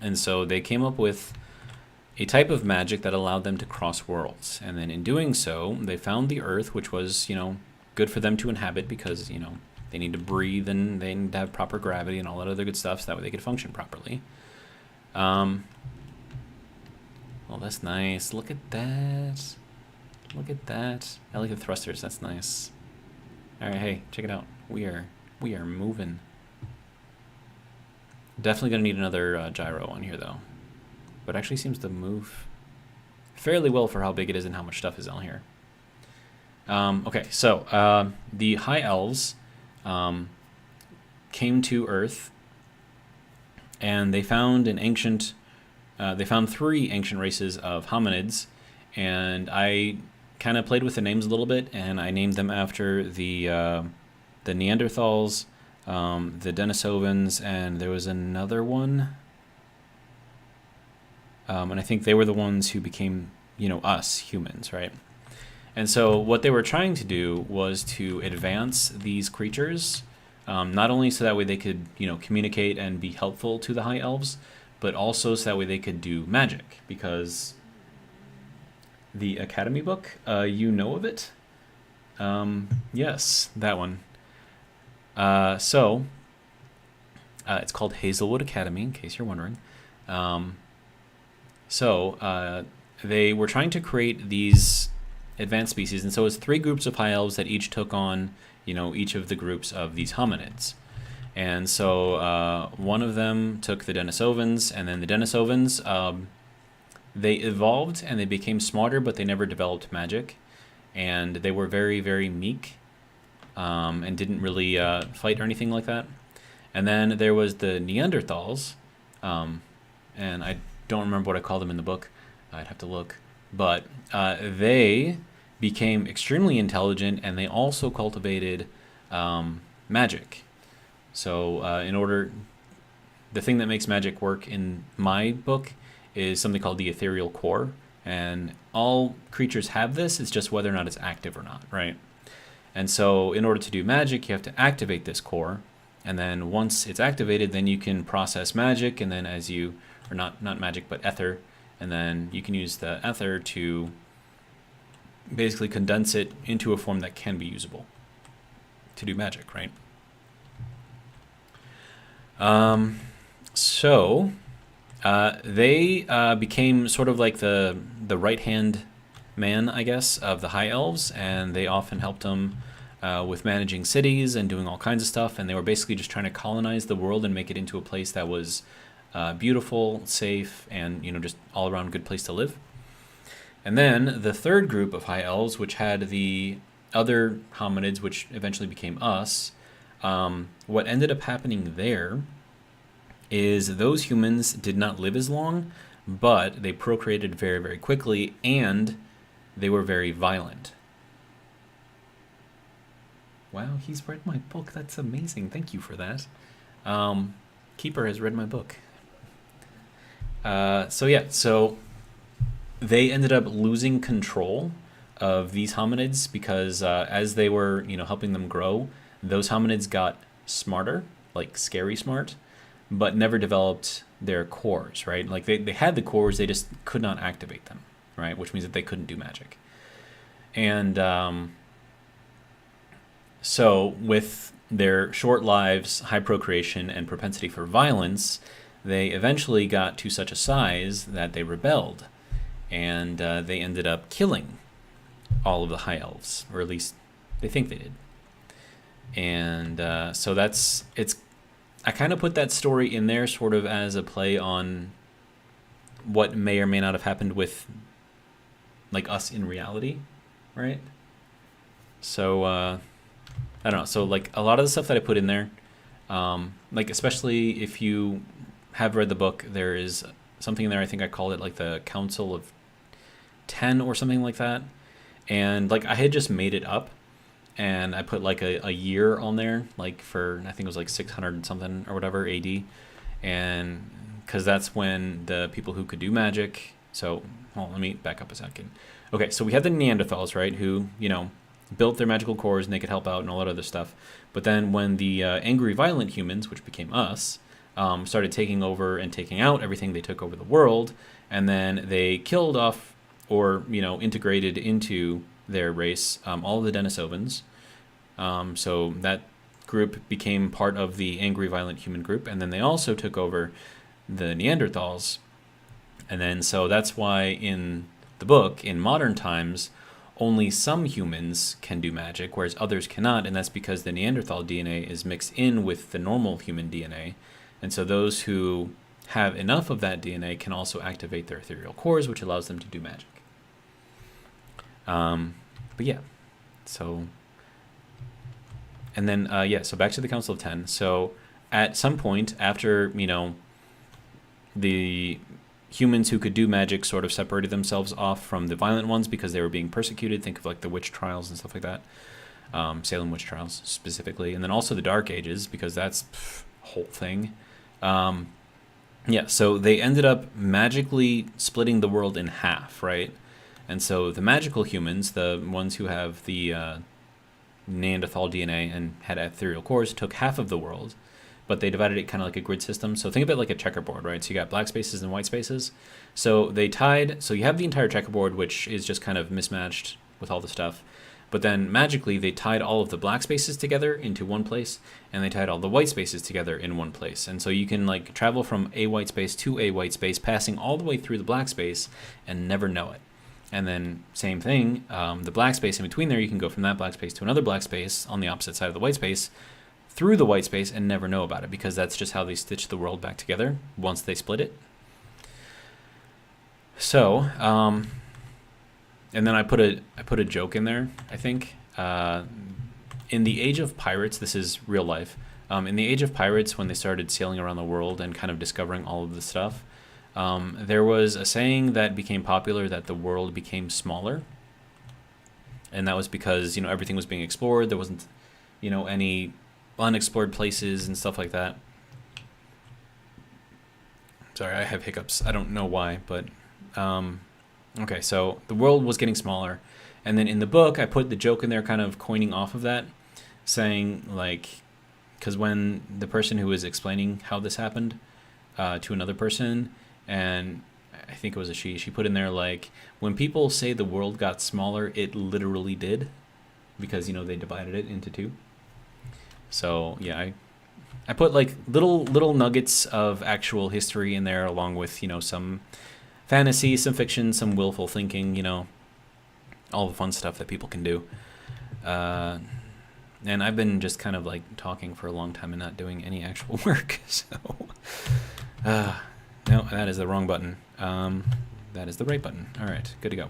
And so they came up with a type of magic that allowed them to cross worlds. And then in doing so, they found the Earth, which was, you know, good for them to inhabit because, you know, they need to breathe and they need to have proper gravity and all that other good stuff so that way they could function properly. Well, that's nice. Look at that. Look at that. I like the thrusters. That's nice. All right, hey, check it out. We are moving. Definitely gonna need another gyro on here though, but it actually seems to move fairly well for how big it is and how much stuff is on here. Okay, so the High Elves came to Earth, and they found an ancient. They found 3 ancient races of hominids, and I kind of played with the names a little bit, and I named them after the Neanderthals, the Denisovans, and there was another one. And I think they were the ones who became, you know, us humans, right? And so what they were trying to do was to advance these creatures, not only so that way they could, you know, communicate and be helpful to the High Elves, but also so that way they could do magic, because the Academy book, you know of it? Yes, that one. So it's called Hazelwood Academy, in case you're wondering. They were trying to create these advanced species, and so it's 3 groups of High Elves that each took on, you know, each of the groups of these hominids. And so one of them took the Denisovans, and then the Denisovans, they evolved and they became smarter, but they never developed magic. And they were very, very meek and didn't really fight or anything like that. And then there was the Neanderthals, and I don't remember what I called them in the book. I'd have to look. But they became extremely intelligent, and they also cultivated magic. So the thing that makes magic work in my book is something called the ethereal core. And all creatures have this, it's just whether or not it's active or not, right? And so in order to do magic, you have to activate this core. And then once it's activated, then you can process magic, and then or not magic, but ether, and then you can use the ether to basically condense it into a form that can be usable to do magic, right? So they became sort of like the right-hand man, I guess, of the High Elves, and they often helped them with managing cities and doing all kinds of stuff, and they were basically just trying to colonize the world and make it into a place that was beautiful, safe, and just all around good place to live. And then the third group of High Elves, which had the other hominids, which eventually became us, what ended up happening there is those humans did not live as long, but they procreated very, very quickly, and they were very violent. Wow, he's read my book. That's amazing. Thank you for that. Keeper has read my book. So they ended up losing control of these hominids because as they were, helping them grow, those hominids got smarter, like scary smart, but never developed their cores, right? Like they had the cores, they just could not activate them, right? Which means that they couldn't do magic. And so with their short lives, high procreation, and propensity for violence, they eventually got to such a size that they rebelled. And they ended up killing all of the High Elves, or at least they think they did. And so I kind of put that story in there sort of as a play on what may or may not have happened with like us in reality, right? So I don't know. So like a lot of the stuff that I put in there, like especially if you have read the book, there is something in there. I think I called it like the Council of 10 or something like that. And like I had just made it up, and I put like a year on there, like for I think it was like 600 something or whatever AD, and because that's when the people who could do magic. So let me back up a second. Okay, so we had the Neanderthals, right, who built their magical cores and they could help out and all that other stuff. But then when the angry, violent humans, which became us, started taking over and taking out everything, they took over the world, and then they killed off or integrated into their race all of the Denisovans. So that group became part of the angry, violent human group, and then they also took over the Neanderthals. And then so that's why in the book, in modern times, only some humans can do magic, whereas others cannot, and that's because the Neanderthal DNA is mixed in with the normal human DNA. And so those who have enough of that DNA can also activate their ethereal cores, which allows them to do magic. But yeah, so, and then, so back to the Council of 10. So at some point after, the humans who could do magic sort of separated themselves off from the violent ones because they were being persecuted. Think of like the witch trials and stuff like that. Salem witch trials specifically. And then also the Dark Ages, because that's a whole thing. So they ended up magically splitting the world in half, right? And so the magical humans, the ones who have the Neanderthal DNA and had ethereal cores, took half of the world, but they divided it kind of like a grid system. So think of it like a checkerboard, right? So you got black spaces and white spaces. So they tied, so you have the entire checkerboard, which is just kind of mismatched with all the stuff. But then magically they tied all of the black spaces together into one place, and they tied all the white spaces together in one place. And so you can like travel from a white space to a white space, passing all the way through the black space and never know it. And then same thing, the black space in between there, you can go from that black space to another black space on the opposite side of the white space through the white space and never know about it, because that's just how they stitch the world back together once they split it. So, and then I put a joke in there, I think. In the Age of Pirates, this is real life. In the Age of Pirates, when they started sailing around the world and kind of discovering all of this stuff, there was a saying that became popular that the world became smaller. And that was because, everything was being explored. There wasn't, any unexplored places and stuff like that. Sorry, I have hiccups. I don't know why, but okay, so the world was getting smaller. And then in the book, I put the joke in there kind of coining off of that, saying like, because when the person who was explaining how this happened to another person, and I think it was a she put in there like, when people say the world got smaller, it literally did, because they divided it into two. So yeah, I put like little nuggets of actual history in there, along with some fantasy, some fiction, some willful thinking, all the fun stuff that people can do. And I've been just kind of like talking for a long time and not doing any actual work. So no, that is the wrong button. That is the right button. All right, good to go.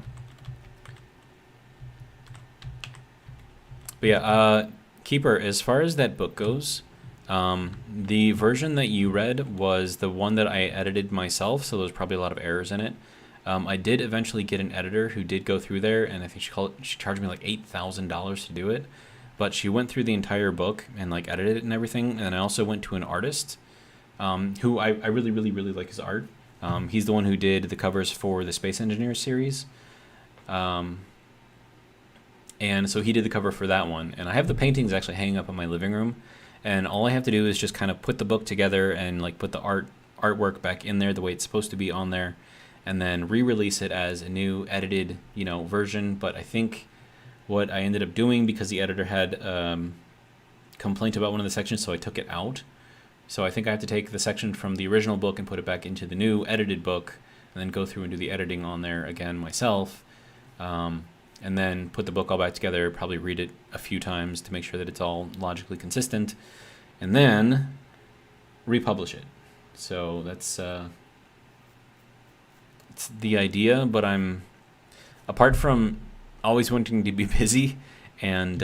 But yeah, Keeper, as far as that book goes, the version that you read was the one that I edited myself, so there's probably a lot of errors in it. I did eventually get an editor who did go through there, and I think she charged me like $8,000 to do it. But she went through the entire book and like edited it and everything. And I also went to an artist who I really, really, really like his art. He's the one who did the covers for the Space Engineer series. And so he did the cover for that one. And I have the paintings actually hanging up in my living room. And all I have to do is just kind of put the book together and like put the artwork back in there the way it's supposed to be on there, and then re-release it as a new edited, version. But I think what I ended up doing, because the editor had complaint about one of the sections, so I took it out. So I think I have to take the section from the original book and put it back into the new edited book, and then go through and do the editing on there again myself. And then put the book all back together, probably read it a few times to make sure that it's all logically consistent, and then republish it. So that's it's the idea, but I'm, apart from always wanting to be busy and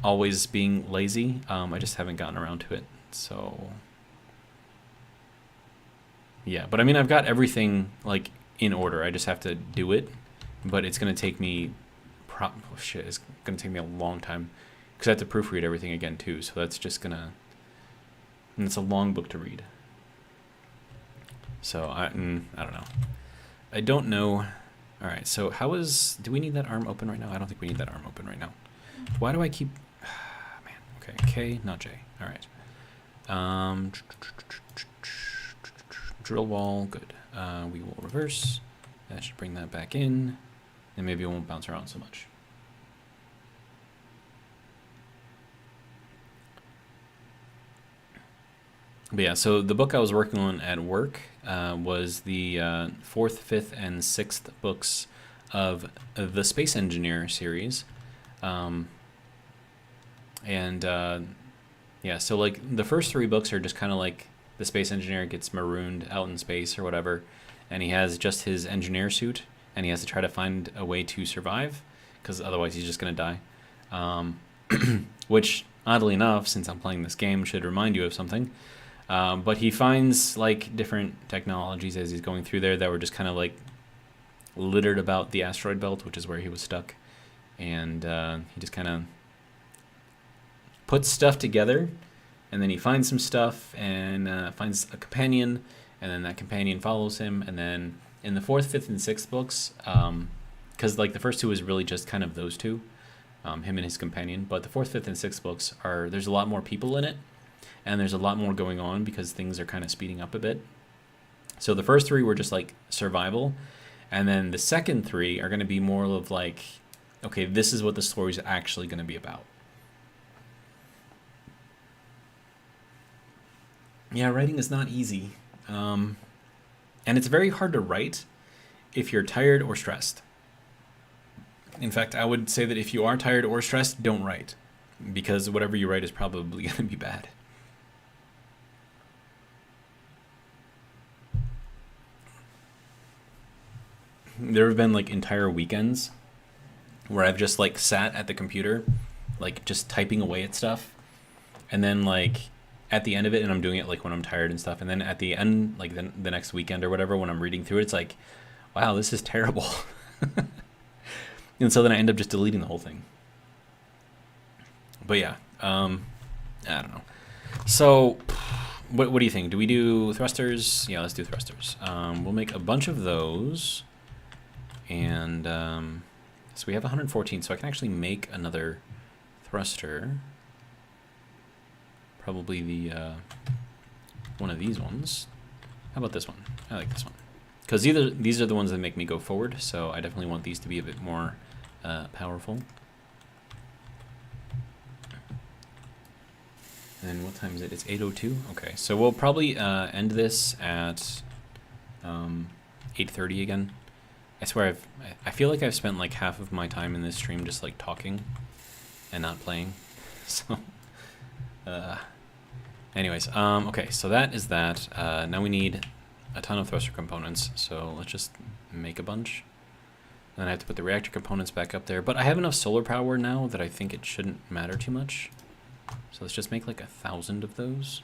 always being lazy, I just haven't gotten around to it. So yeah, but I mean, I've got everything like in order. I just have to do it. But it's going to take me, it's going to take me a long time, because I have to proofread everything again too. So that's just going to, and it's a long book to read. So I don't know. I don't know. All right. So do we need that arm open right now? I don't think we need that arm open right now. Why do I keep, man. Okay. K, not J. All right. Drill wall. Good. We will reverse. That should bring that back in. And maybe it won't bounce around so much. But yeah, so the book I was working on at work was the 4th, 5th, and 6th books of the Space Engineer series. Yeah, so like the first 3 books are just kind of like the Space Engineer gets marooned out in space or whatever, and he has just his engineer suit, and he has to try to find a way to survive, because otherwise he's just going to die. Which, oddly enough, since I'm playing this game, should remind you of something. But he finds like different technologies as he's going through there that were just kind of like littered about the asteroid belt, which is where he was stuck. And he just kind of puts stuff together, and then he finds some stuff and finds a companion, and then that companion follows him. And then in the 4th, 5th, and 6th books, because like the first 2 is really just kind of those 2, him and his companion, but the 4th, 5th, and 6th books there's a lot more people in it, and there's a lot more going on because things are kind of speeding up a bit. So the first 3 were just like survival, and then the second 3 are going to be more of like, okay, this is what the story's actually going to be about. Yeah, writing is not easy. And it's very hard to write if you're tired or stressed. In fact, I would say that if you are tired or stressed, don't write, because whatever you write is probably going to be bad. There have been like entire weekends where I've just like sat at the computer, like just typing away at stuff, and then like at the end of it, and I'm doing it like when I'm tired and stuff, and then at the end, like the next weekend or whatever, when I'm reading through it, it's like, wow, this is terrible. And so then I end up just deleting the whole thing. But yeah, I don't know. So what do you think? Do we do thrusters? Yeah, let's do thrusters. We'll make a bunch of those, and so we have 114, so I can actually make another thruster. probably the one of these ones. How about this one? I like this one. Because these are the ones that make me go forward, so I definitely want these to be a bit more powerful. And what time is it? It's 8:02? Okay, so we'll probably end this at 8:30 again. I swear I feel like I've spent like half of my time in this stream just like talking and not playing. So, anyways, okay, so that is that. Now we need a ton of thruster components, so let's just make a bunch. And then I have to put the reactor components back up there, but I have enough solar power now that I think it shouldn't matter too much. So let's just make like 1,000 of those.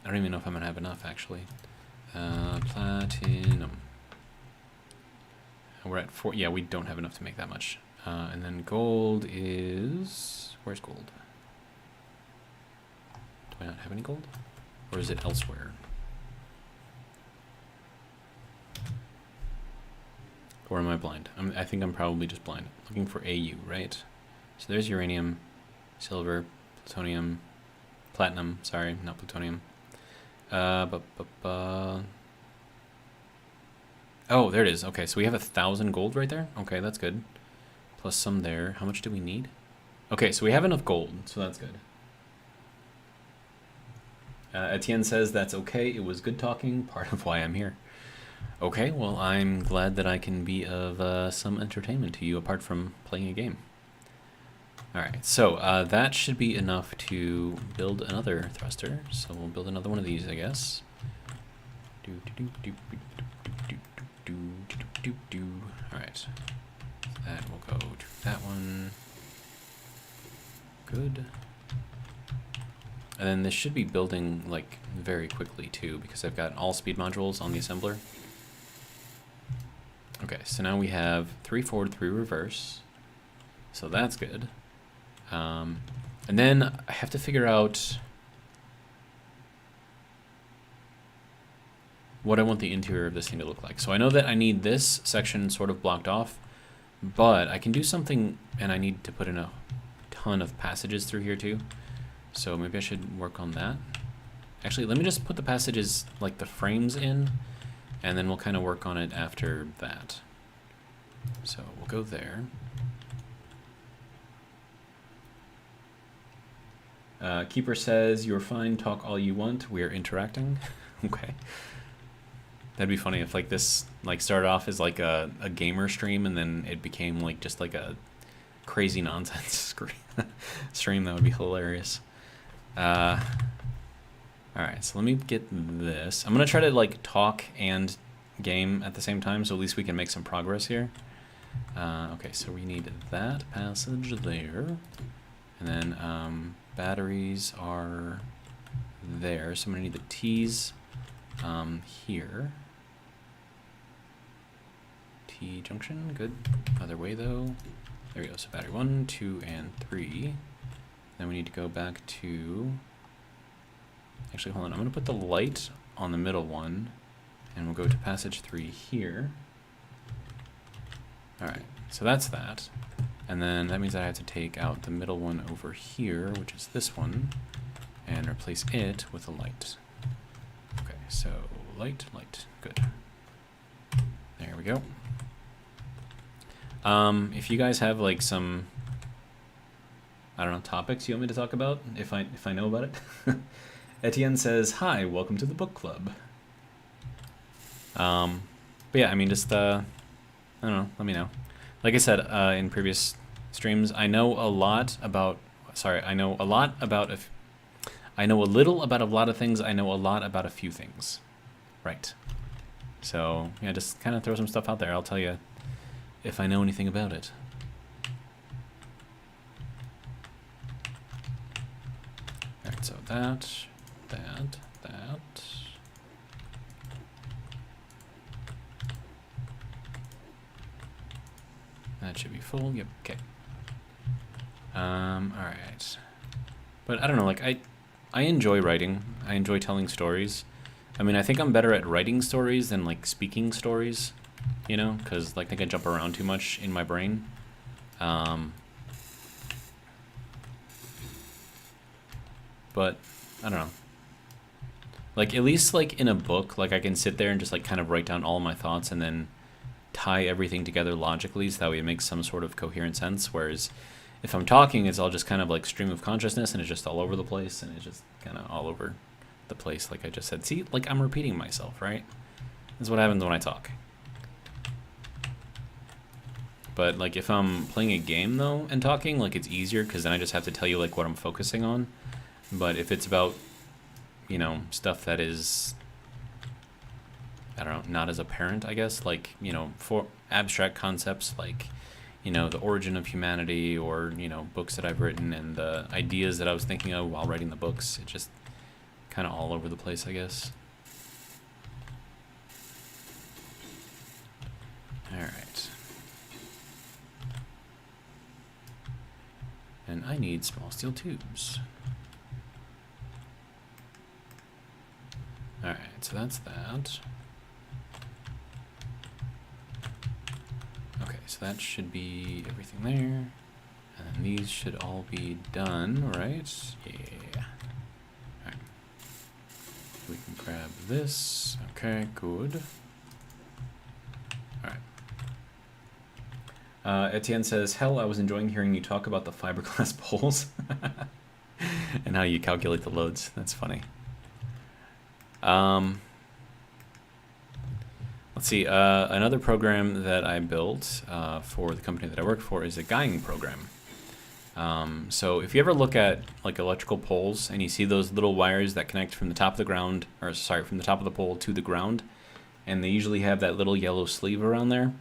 I don't even know if I'm gonna have enough actually. Platinum. We're at 4. Yeah, we don't have enough to make that much. And then gold is... Where's gold? Do I not have any gold? Or is it elsewhere? Or am I blind? I think I'm probably just blind. Looking for AU, right? So there's uranium, silver, plutonium, platinum, sorry, not plutonium. Oh, there it is. Okay, so we have 1,000 gold right there. Okay, that's good. Plus some there. How much do we need? Okay, so we have enough gold, so that's good. Etienne says that's okay. It was good talking. Part of why I'm here. Okay, well, I'm glad that I can be of some entertainment to you apart from playing a game. Alright, so that should be enough to build another thruster. So we'll build another one of these, I guess. Alright, that will go to that one. Good. And then this should be building like very quickly too, because I've got all speed modules on the assembler. Okay, so now we have 3 forward, 3 reverse. So that's good. And then I have to figure out what I want the interior of this thing to look like. So I know that I need this section sort of blocked off, but I can do something, and I need to put in a ton of passages through here too. So maybe I should work on that. Actually, let me just put the passages, like the frames in, and then we'll kind of work on it after that. So we'll go there. Keeper says, "You're fine, talk all you want, we're interacting." Okay. That'd be funny if like this like started off as like a gamer stream and then it became like just like a crazy nonsense stream. That would be hilarious. Alright, so let me get this. I'm gonna try to like talk and game at the same time, so at least we can make some progress here. Okay, so we need that passage there. And then batteries are there, so I'm gonna need the T's here. T junction, good. Other way though. There we go, so battery 1, 2, and 3. Then we need to go back to... Actually, hold on, I'm gonna put the light on the middle one, and we'll go to passage 3 here. Alright, so that's that. And then that means I have to take out the middle one over here, which is this one, and replace it with a light. Okay, so light, light, good. There we go. If you guys have like some, I don't know, topics you want me to talk about, if I know about it. Etienne says, "Hi, welcome to the book club." But yeah, I mean, just I don't know, let me know. Like I said in previous streams, I know a lot about, I know a lot about, I know a little about a lot of things, I know a lot about a few things. Right. So, yeah, just kind of throw some stuff out there, I'll tell you if I know anything about it. Alright, so that. That should be full. Yep. Okay. All right. But I don't know. Like I enjoy writing. I enjoy telling stories. I mean, I think I'm better at writing stories than like speaking stories. You know, because like I think I jump around too much in my brain. but I don't know. Like, at least, like, in a book, like, I can sit there and just, like, kind of write down all my thoughts and then tie everything together logically so that way it makes some sort of coherent sense, whereas if I'm talking, it's all just kind of like stream of consciousness and it's just all over the place and it's just kind of all over the place, like I just said. See, like, I'm repeating myself, right? That's what happens when I talk. But, like, if I'm playing a game, though, and talking, like, it's easier because then I just have to tell you, like, what I'm focusing on. But if it's about, you know, stuff that is, I don't know, not as apparent, I guess, like, you know, for abstract concepts like, you know, the origin of humanity, or, you know, books that I've written and the ideas that I was thinking of while writing the books, it just kind of all over the place, I guess. All right. And I need small steel tubes. All right, so that's that. Okay, so that should be everything there. And then these should all be done, right? Yeah. All right. We can grab this. Okay, good. All right. Etienne says, hell, I was enjoying hearing you talk about the fiberglass poles and how you calculate the loads. That's funny. Let's see, another program that I built for the company that I work for is a guying program. So if you ever look at like electrical poles and you see those little wires that connect from the top of the ground, or sorry, from the top of the pole to the ground, and they usually have that little yellow sleeve around there,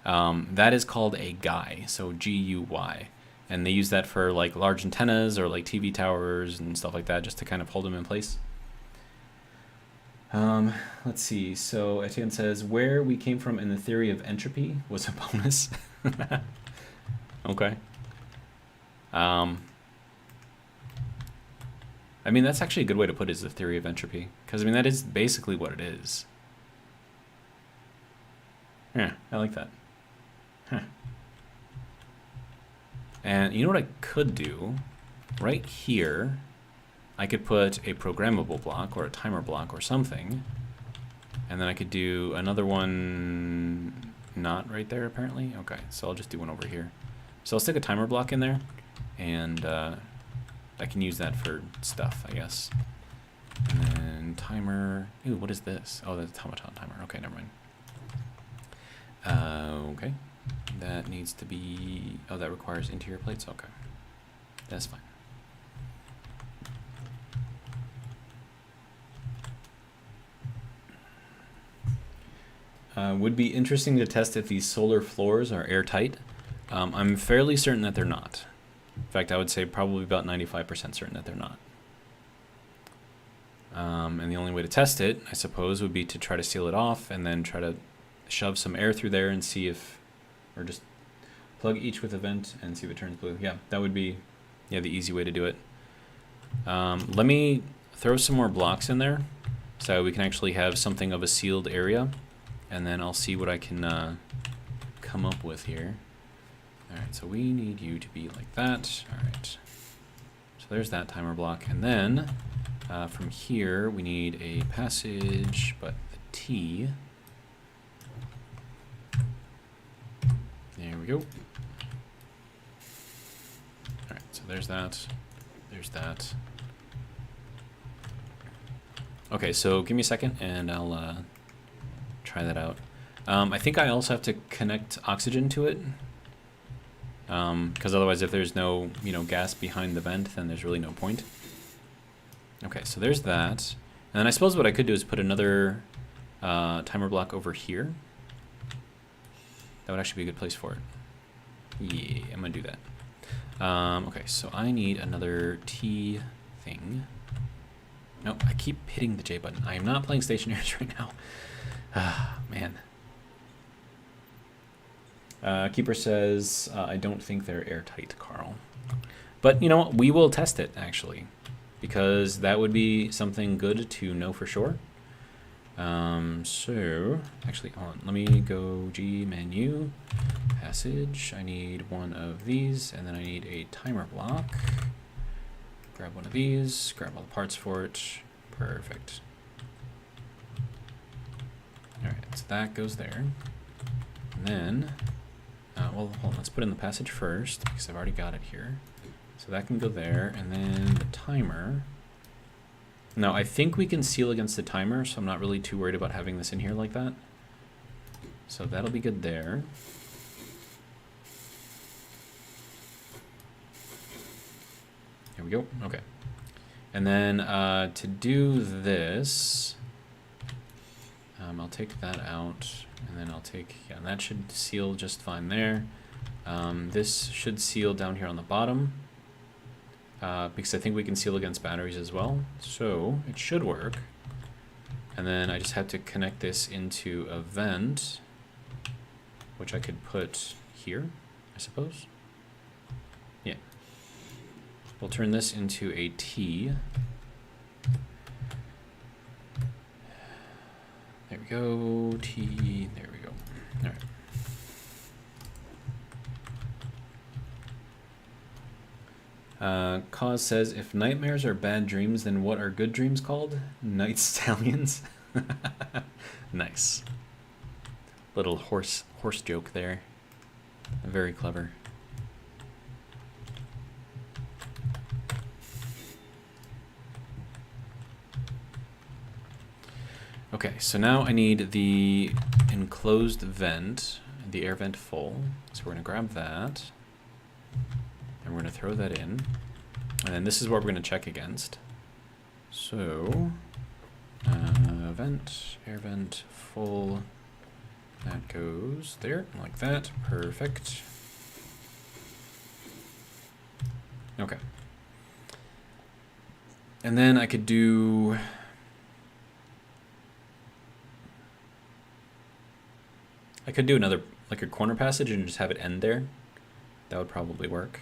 that is called a guy, so G-U-Y. And they use that for like large antennas or like TV towers and stuff like that, just to kind of hold them in place. Let's see. So Etienne says, where we came from in the theory of entropy was a bonus. Okay. I mean, that's actually a good way to put it, is the theory of entropy. Because, I mean, that is basically what it is. Yeah, I like that. Huh. And you know what I could do? Right here, I could put a programmable block or a timer block or something. And then I could do another one not right there, apparently. Okay, so I'll just do one over here. So I'll stick a timer block in there, and I can use that for stuff, I guess. And then timer. Ooh, what is this? Oh, that's automaton timer. Okay, never mind. Okay. That needs to be... Oh, that requires interior plates? Okay. That's fine. Would be interesting to test if these solar floors are airtight. I'm fairly certain that they're not. In fact, I would say probably about 95% certain that they're not. And the only way to test it, I suppose, would be to try to seal it off and then try to shove some air through there and see if, or just plug each with a vent and see if it turns blue. Yeah, that would be, yeah, the easy way to do it. Let me throw some more blocks in there so we can actually have something of a sealed area, and then I'll see what I can come up with here. All right, so we need you to be like that. All right, so there's that timer block, and then from here we need a passage, but the T. There we go. All right, so there's that. There's that. Okay, so give me a second, and I'll try that out. I think I also have to connect oxygen to it, because otherwise, if there's no gas behind the vent, then there's really no point. Okay, so there's that, and then I suppose what I could do is put another timer block over here. That would actually be a good place for it. Yeah, I'm gonna do that. Okay, so I need another T thing. Nope, I keep hitting the J button. I am not playing Stationaries right now. Ah, man. Keeper says, I don't think they're airtight, Carl. But you know what? We will test it, actually, because that would be something good to know for sure. So, actually, hold on. Let me go G menu, passage. I need one of these, and then I need a timer block. Grab one of these, grab all the parts for it. Perfect. All right, so that goes there. And then, well, hold on, let's put in the passage first because I've already got it here. So that can go there, and then the timer. Now, I think we can seal against the timer, so I'm not really too worried about having this in here like that. So that'll be good there. Here we go. Okay. And then to do this, I'll take that out, and then I'll take, yeah, and that should seal just fine there. This should seal down here on the bottom, because I think we can seal against batteries as well. So it should work. And then I just have to connect this into a vent, which I could put here, I suppose. Yeah. We'll turn this into a T. There we go, T, there we go. All right. Cause says, if nightmares are bad dreams, then what are good dreams called? Night stallions. Nice. Little horse joke there. Very clever. Okay, so now I need the enclosed vent, the air vent full. So we're gonna grab that, and we're gonna throw that in. And then this is what we're gonna check against. So, vent, air vent full, that goes there, like that, perfect. Okay. And then I could do, another, like a corner passage and just have it end there. That would probably work.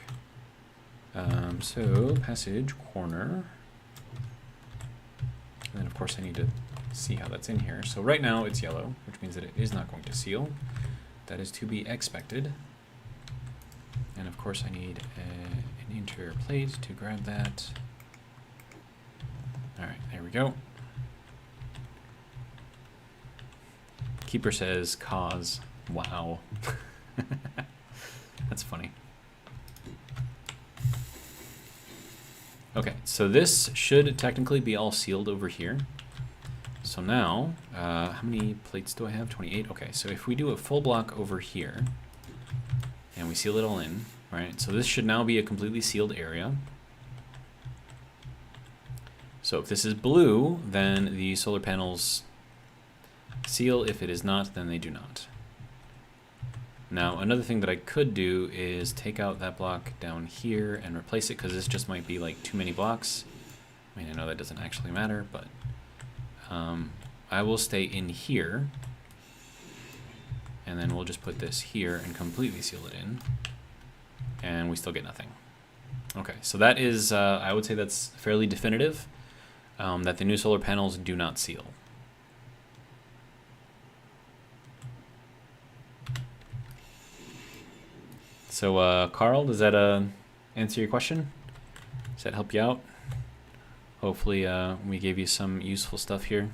So passage, corner. And then of course I need to see how that's in here. So right now it's yellow, which means that it is not going to seal. That is to be expected. And of course I need an interior plate to grab that. All right, there we go. Keeper says cause. Wow. That's funny. Okay, so this should technically be all sealed over here. So now, how many plates do I have? 28. Okay, so if we do a full block over here, and we seal it all in, right? So this should now be a completely sealed area. So if this is blue, then the solar panels seal. If it is not, then they do not. Now, another thing that I could do is take out that block down here and replace it, because this just might be like too many blocks. I mean, I know that doesn't actually matter, but I will stay in here, and then we'll just put this here and completely seal it in, and we still get nothing. Okay, so that is, I would say that's fairly definitive, that the new solar panels do not seal. So, Carl, does that answer your question? Does that help you out? Hopefully, we gave you some useful stuff here.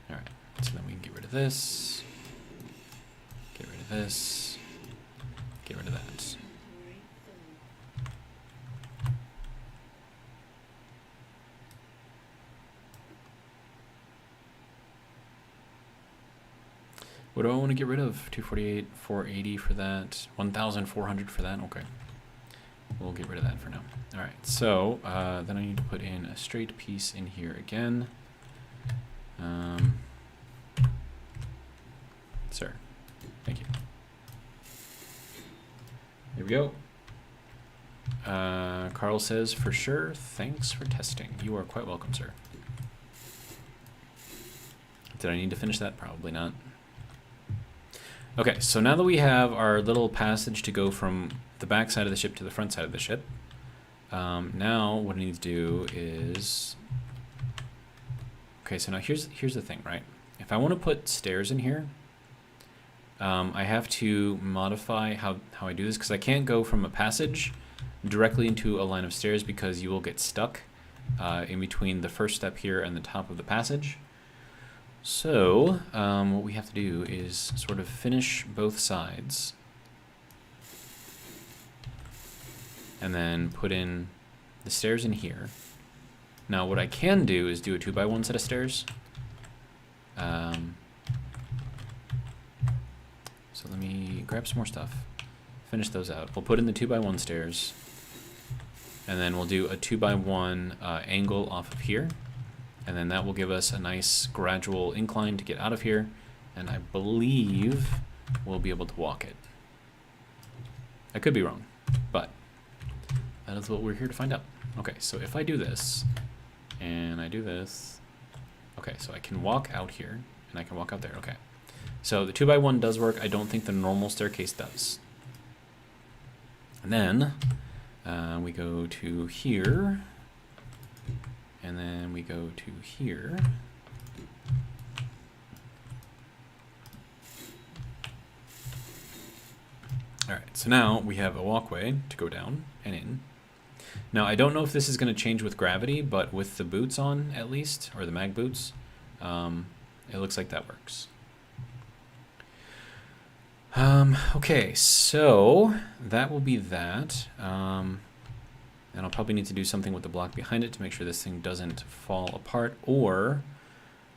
All right, so then we can get rid of this, get rid of this, get rid of that. What do I want to get rid of? 248, 480 for that, 1,400 for that. Okay, we'll get rid of that for now. All right, so then I need to put in a straight piece in here again. Sir, thank you. Here we go. Carl says, for sure, thanks for testing. You are quite welcome, sir. Did I need to finish that? Probably not. Okay, so now that we have our little passage to go from the back side of the ship to the front side of the ship, now what I need to do is, okay, so now here's the thing, right? If if I want to put stairs in here, I have to modify how I do this, because I can't go from a passage directly into a line of stairs, because you will get stuck in between the first step here and the top of the passage. So what we have to do is sort of finish both sides and then put in the stairs in here. Now what I can do is do a 2x1 set of stairs. So let me grab some more stuff, finish those out. We'll put in the 2x1 stairs, and then we'll do a 2x1 angle off of here, and then that will give us a nice gradual incline to get out of here, and I believe we'll be able to walk it. I could be wrong, but that is what we're here to find out. Okay, so if I do this, and I do this, okay, so I can walk out here, and I can walk out there, okay. So the 2x1 does work. I don't think the normal staircase does. And then we go to here, and then we go to here. All right, so now we have a walkway to go down and in. Now, I don't know if this is going to change with gravity, but with the boots on, at least, or the mag boots, it looks like that works. Okay, so that will be that. And I'll probably need to do something with the block behind it to make sure this thing doesn't fall apart, or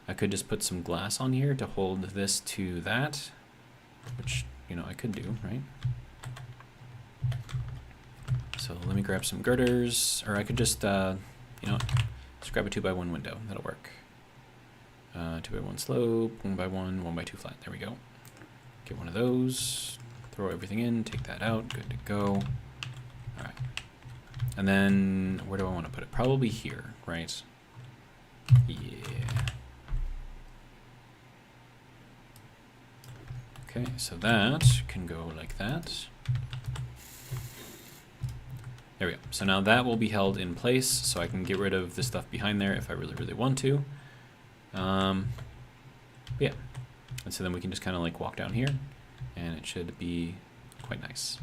I could just put some glass on here to hold this to that, which, you know, I could do, right? So let me grab some girders, or I could just, you know, just grab a 2x1 window. That'll work. 2x1 slope, 1x1, 1x2 flat. There we go. Get one of those, throw everything in, take that out, good to go. All right. And then where do I want to put it? Probably here, right? Yeah. Okay, so that can go like that. There we go. So now that will be held in place, so I can get rid of the stuff behind there if I really, really want to. Yeah. And so then we can just kind of like walk down here, and it should be quite nice.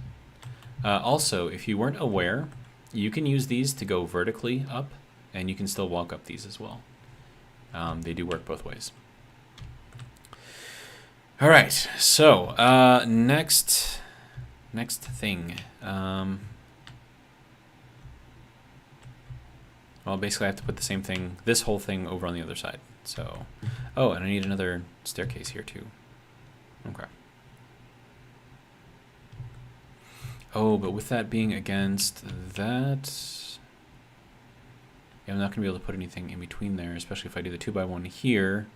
Also, if you weren't aware, you can use these to go vertically up, and you can still walk up these as well. They do work both ways. All right, so next thing. Well, basically I have to put the same thing, this whole thing, over on the other side. So, oh, and I need another staircase here too. Okay. Oh, but with that being against that, yeah, I'm not gonna be able to put anything in between there, especially if I do the 2x1 here.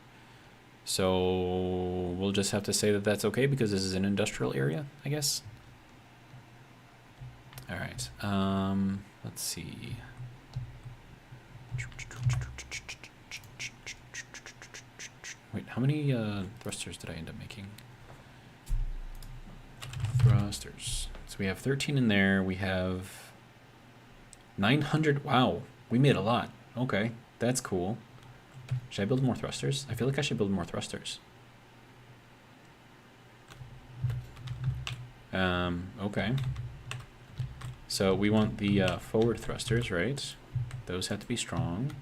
So we'll just have to say that that's okay because this is an industrial area, I guess. All right, let's see. Wait, how many thrusters did I end up making? Thrusters. So we have 13 in there. We have 900. Wow, we made a lot. Okay, that's cool. Should I build more thrusters? I feel like I should build more thrusters. Okay. So we want the forward thrusters, right? Those have to be strong.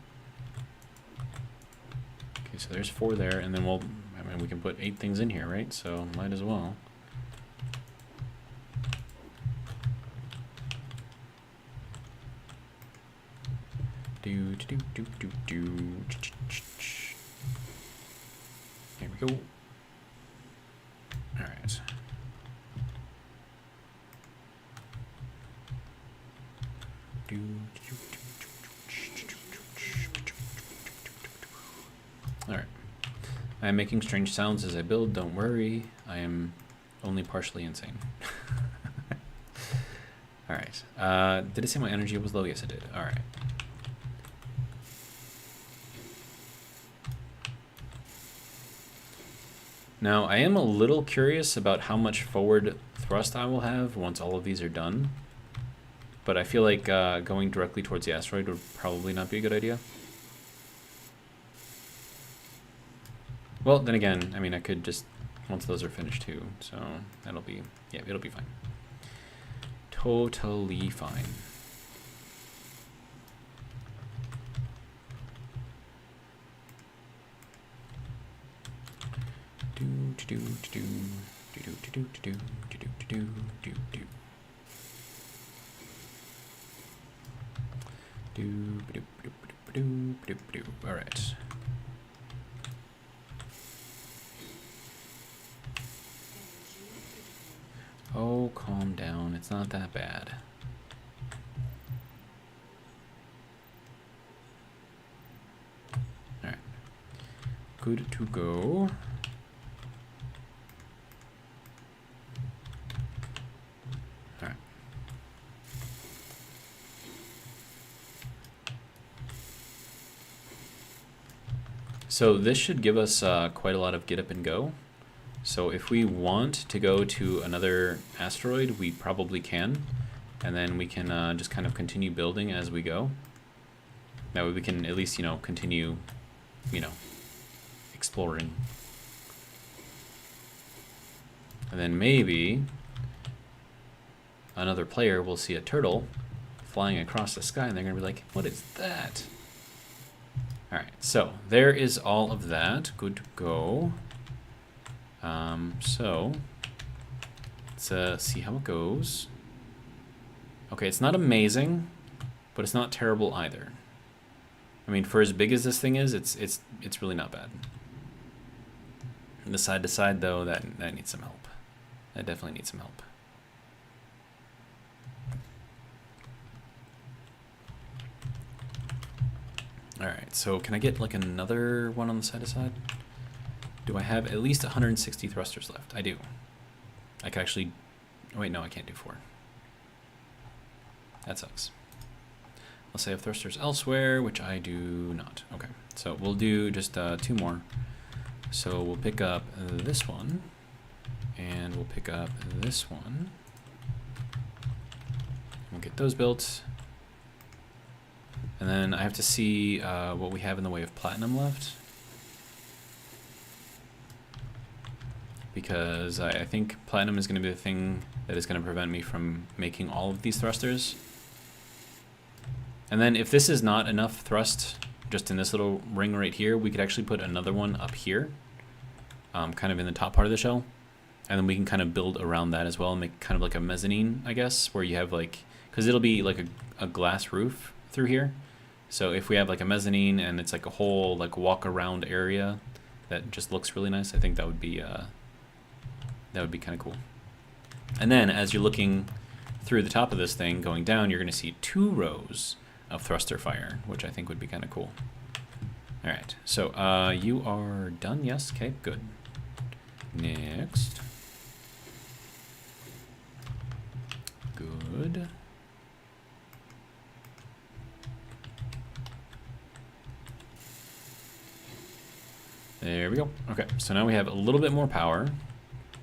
Okay, so there's 4 there, and then I mean, we can put 8 things in here, right? So might as well. There we go. All right. All right. I am making strange sounds as I build. Don't worry. I am only partially insane. All right. Did it say my energy was low? Yes, it did. All right. Now, I am a little curious about how much forward thrust I will have once all of these are done. But I feel like going directly towards the asteroid would probably not be a good idea. Well, then again, I mean, I could just, once those are finished too, so that'll be, yeah, it'll be fine. Totally fine. Do do do do do do do do do do do do. All right. Oh, calm down. It's not that bad. All right. Good to go. All right. So this should give us quite a lot of get up and go. So if we want to go to another asteroid, we probably can. And then we can just kind of continue building as we go. That way we can at least, continue, exploring. And then maybe another player will see a turtle flying across the sky and they're going to be like, what is that? All right, so there is all of that. Good to go. So let's see how it goes. Okay, it's not amazing, but it's not terrible either. I mean, for as big as this thing is, it's really not bad. And the side to side though, that needs some help. That definitely needs some help. All right, so can I get like another one on the side to side? Do I have at least 160 thrusters left? I do. I can actually, oh wait, no, I can't do 4. That sucks. Unless I have thrusters elsewhere, which I do not. Okay, so we'll do just 2 more. So we'll pick up this one, and we'll pick up this one. We'll get those built. And then I have to see what we have in the way of platinum left. Because I think platinum is going to be the thing that is going to prevent me from making all of these thrusters. And then if this is not enough thrust just in this little ring right here, we could actually put another one up here, kind of in the top part of the shell. And then we can kind of build around that as well and make kind of like a mezzanine, I guess, where you have like, because it'll be like a glass roof through here. So if we have like a mezzanine and it's like a whole like walk around area that just looks really nice, I think that would be kind of cool. And then as you're looking through the top of this thing going down, you're going to see 2 rows of thruster fire, which I think would be kind of cool. All right, so you are done. Yes, okay, good. Next. Good. There we go. Okay, so now we have a little bit more power,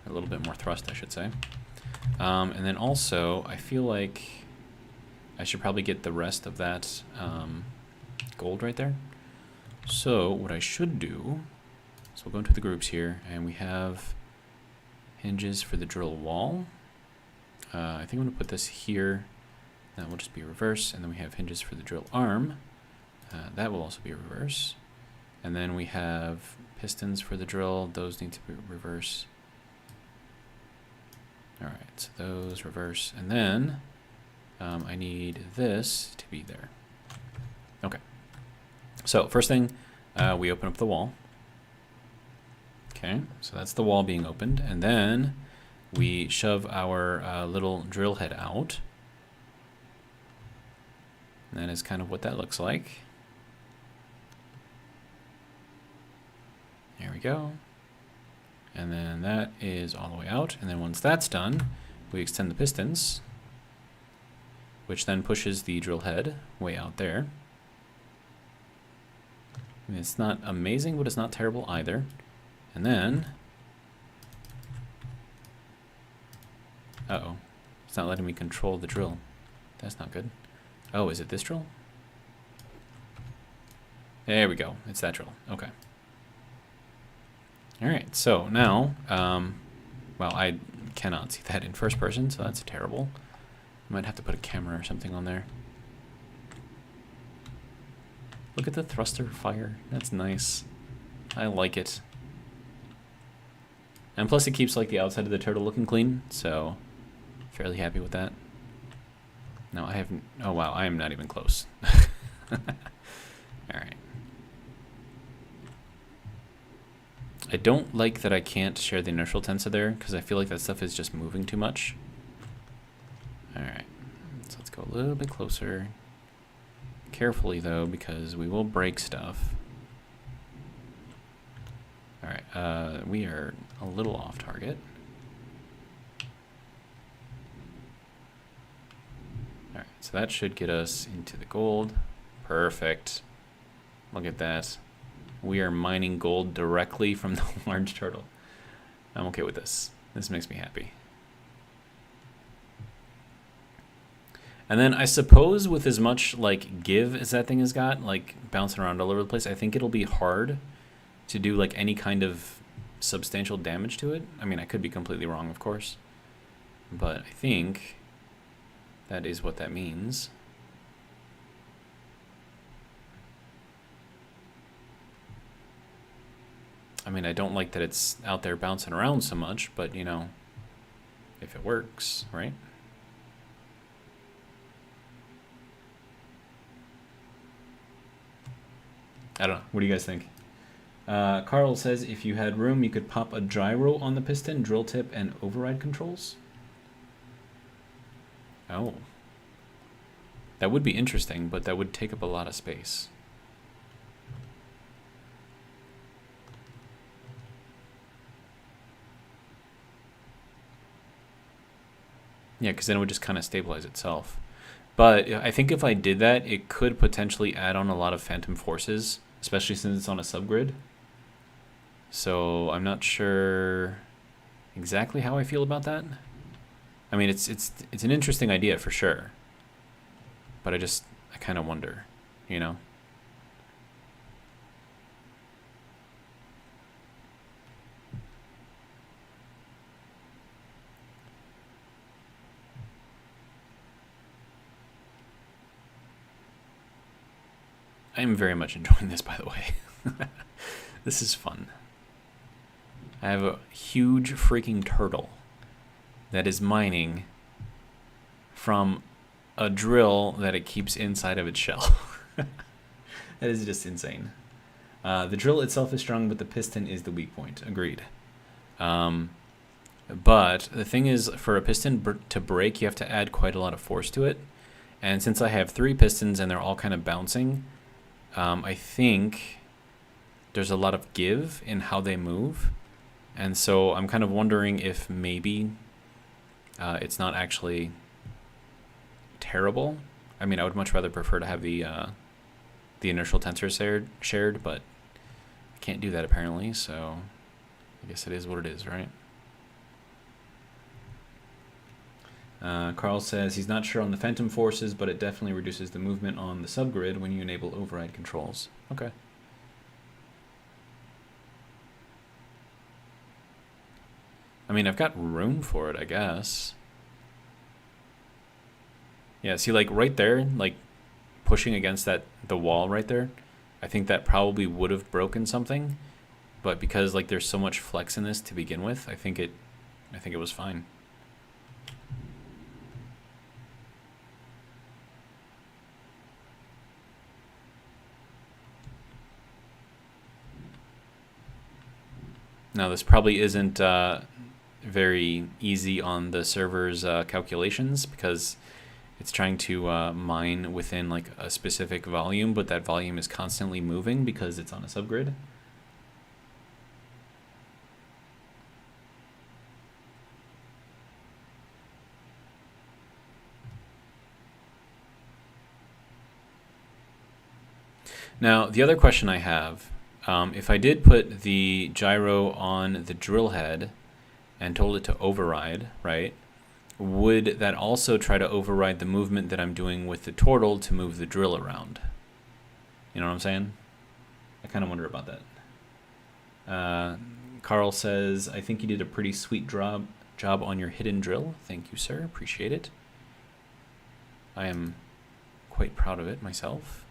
a little bit more thrust, I should say. And then also, I feel like I should probably get the rest of that gold right there. So what I should do is we'll go into the groups here, and we have hinges for the drill wall. I think I'm going to put this here. That will just be reverse, and then we have hinges for the drill arm. That will also be reverse. And then we have pistons for the drill. Those need to be reverse. All right, so those reverse. And then I need this to be there. Okay. So first thing, we open up the wall. Okay, so that's the wall being opened. And then we shove our little drill head out. And that is kind of what that looks like. There we go. And then that is all the way out. And then once that's done, we extend the pistons, which then pushes the drill head way out there. I mean, it's not amazing, but it's not terrible either. And then, uh-oh, it's not letting me control the drill. That's not good. Oh, is it this drill? There we go. It's that drill. Okay. Alright, so now, well, I cannot see that in first person, so that's terrible. Might have to put a camera or something on there. Look at the thruster fire. That's nice. I like it. And plus it keeps like the outside of the turtle looking clean, so fairly happy with that. No, I haven't. Oh wow, I am not even close. Alright. I don't like that I can't share the inertial tensor there, because I feel like that stuff is just moving too much. Alright, so let's go a little bit closer. Carefully though, because we will break stuff. Alright, we are a little off target. Alright, so that should get us into the gold. Perfect. Look at that. We are mining gold directly from the large turtle. I'm okay with this. This makes me happy. And then I suppose with as much like give as that thing has got, like bouncing around all over the place, I think it'll be hard to do like any kind of substantial damage to it. I mean, I could be completely wrong, of course, but I think that is what that means. I mean, I don't like that it's out there bouncing around so much, but you know, if it works, right? I don't know. What do you guys think? Carl says if you had room, you could pop a gyro on the piston, drill tip, and override controls. Oh. That would be interesting, but that would take up a lot of space. Yeah, because then it would just kind of stabilize itself. But I think if I did that, it could potentially add on a lot of phantom forces, especially since it's on a subgrid. So I'm not sure exactly how I feel about that. I mean, it's an interesting idea for sure. But I kind of wonder, you know? I am very much enjoying this, by the way. This is fun. I have a huge freaking turtle that is mining from a drill that it keeps inside of its shell. That is just insane. The drill itself is strong, but the piston is the weak point. Agreed. But the thing is, for a piston to break, you have to add quite a lot of force to it. And since I have 3 pistons and they're all kind of bouncing, I think there's a lot of give in how they move. And so I'm kind of wondering if maybe it's not actually terrible. I mean, I would much rather prefer to have the inertial tensor shared, but I can't do that apparently, so I guess it is what it is, right? Carl says he's not sure on the phantom forces, but it definitely reduces the movement on the subgrid when you enable override controls. Okay. I mean, I've got room for it, I guess. Yeah, see, like right there, like pushing against the wall right there, I think that probably would have broken something, but because like there's so much flex in this to begin with, I think it was fine. Now, this probably isn't very easy on the server's calculations because it's trying to mine within like a specific volume, but that volume is constantly moving because it's on a subgrid. Now, the other question I have, if I did put the gyro on the drill head and told it to override, right, would that also try to override the movement that I'm doing with the turtle to move the drill around? You know what I'm saying? I kind of wonder about that. Carl says, I think you did a pretty sweet job on your hidden drill. Thank you, sir. Appreciate it. I am quite proud of it myself.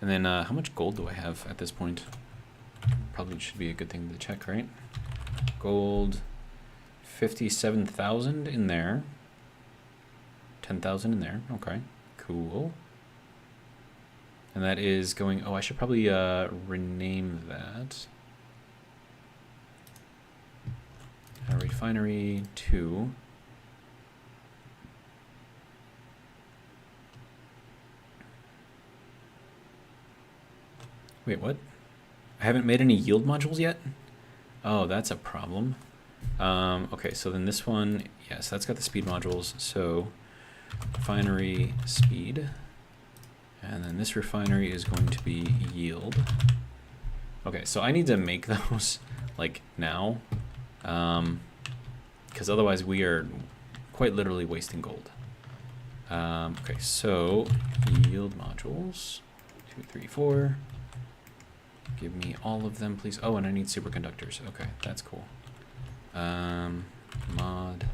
And then how much gold do I have at this point? Probably should be a good thing to check, right? Gold, 57,000 in there. 10,000 in there. Okay, cool. And that is going, oh, I should probably rename that. Refinery 2. Wait, what? I haven't made any yield modules yet? Oh, that's a problem. Okay, so then this one, yes, that's got the speed modules. So refinery speed. And then this refinery is going to be yield. Okay, so I need to make those like now. Because otherwise we are quite literally wasting gold. Okay, so yield modules, 2, 3, 4. Give me all of them, please. Oh, and I need superconductors. Okay, that's cool. Mod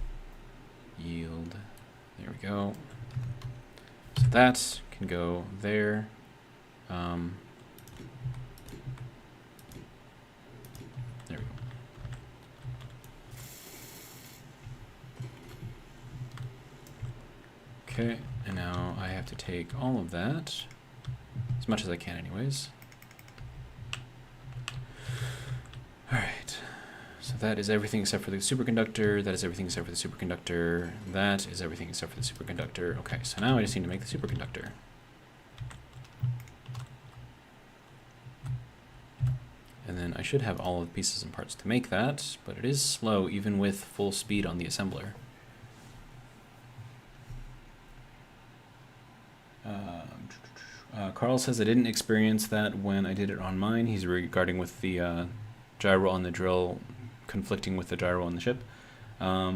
yield. There we go. So that can go there. There we go. Okay, and now I have to take all of that, as much as I can anyways. Alright, so that is everything except for the superconductor, that is everything except for the superconductor, that is everything except for the superconductor. Okay, so now I just need to make the superconductor. And then I should have all of the pieces and parts to make that, but it is slow even with full speed on the assembler. Carl says I didn't experience that when I did it on mine. He's regarding with the gyro on the drill conflicting with the gyro on the ship. Yeah.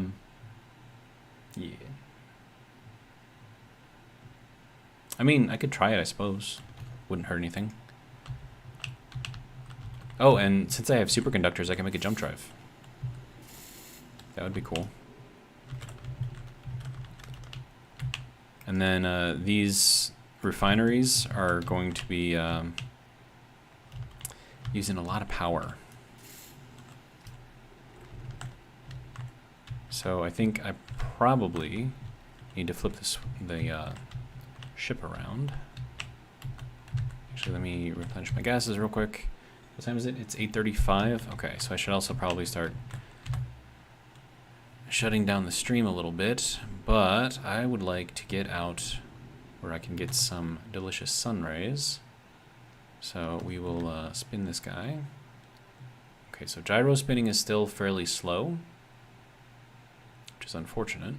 I mean, I could try it, I suppose. Wouldn't hurt anything. Oh, and since I have superconductors, I can make a jump drive. That would be cool. And then these refineries are going to be using a lot of power. So I think I probably need to flip the ship around. Actually, let me replenish my gases real quick. What time is it? It's 8:35. Okay, so I should also probably start shutting down the stream a little bit, but I would like to get out where I can get some delicious sun rays. So we will spin this guy. Okay, so gyro spinning is still fairly slow, which is unfortunate.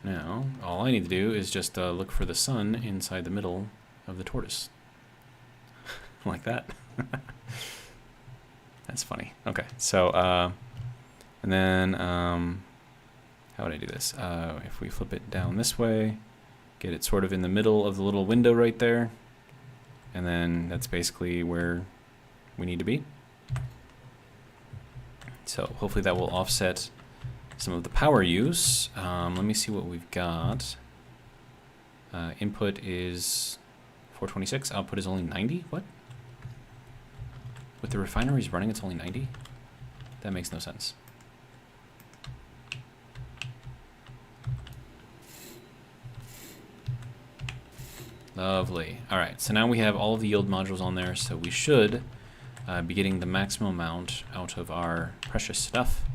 Now, all I need to do is just look for the sun inside the middle of the tortoise. Like that. That's funny. Okay, so, and then, how would I do this? If we flip it down this way, get it sort of in the middle of the little window right there, and then that's basically where we need to be. So hopefully that will offset some of the power use. Let me see what we've got. Input is 426, output is only 90? What? With the refineries running, it's only 90? That makes no sense. Lovely. All right, so now we have all of the yield modules on there, so we should be getting the maximum amount out of our precious stuff.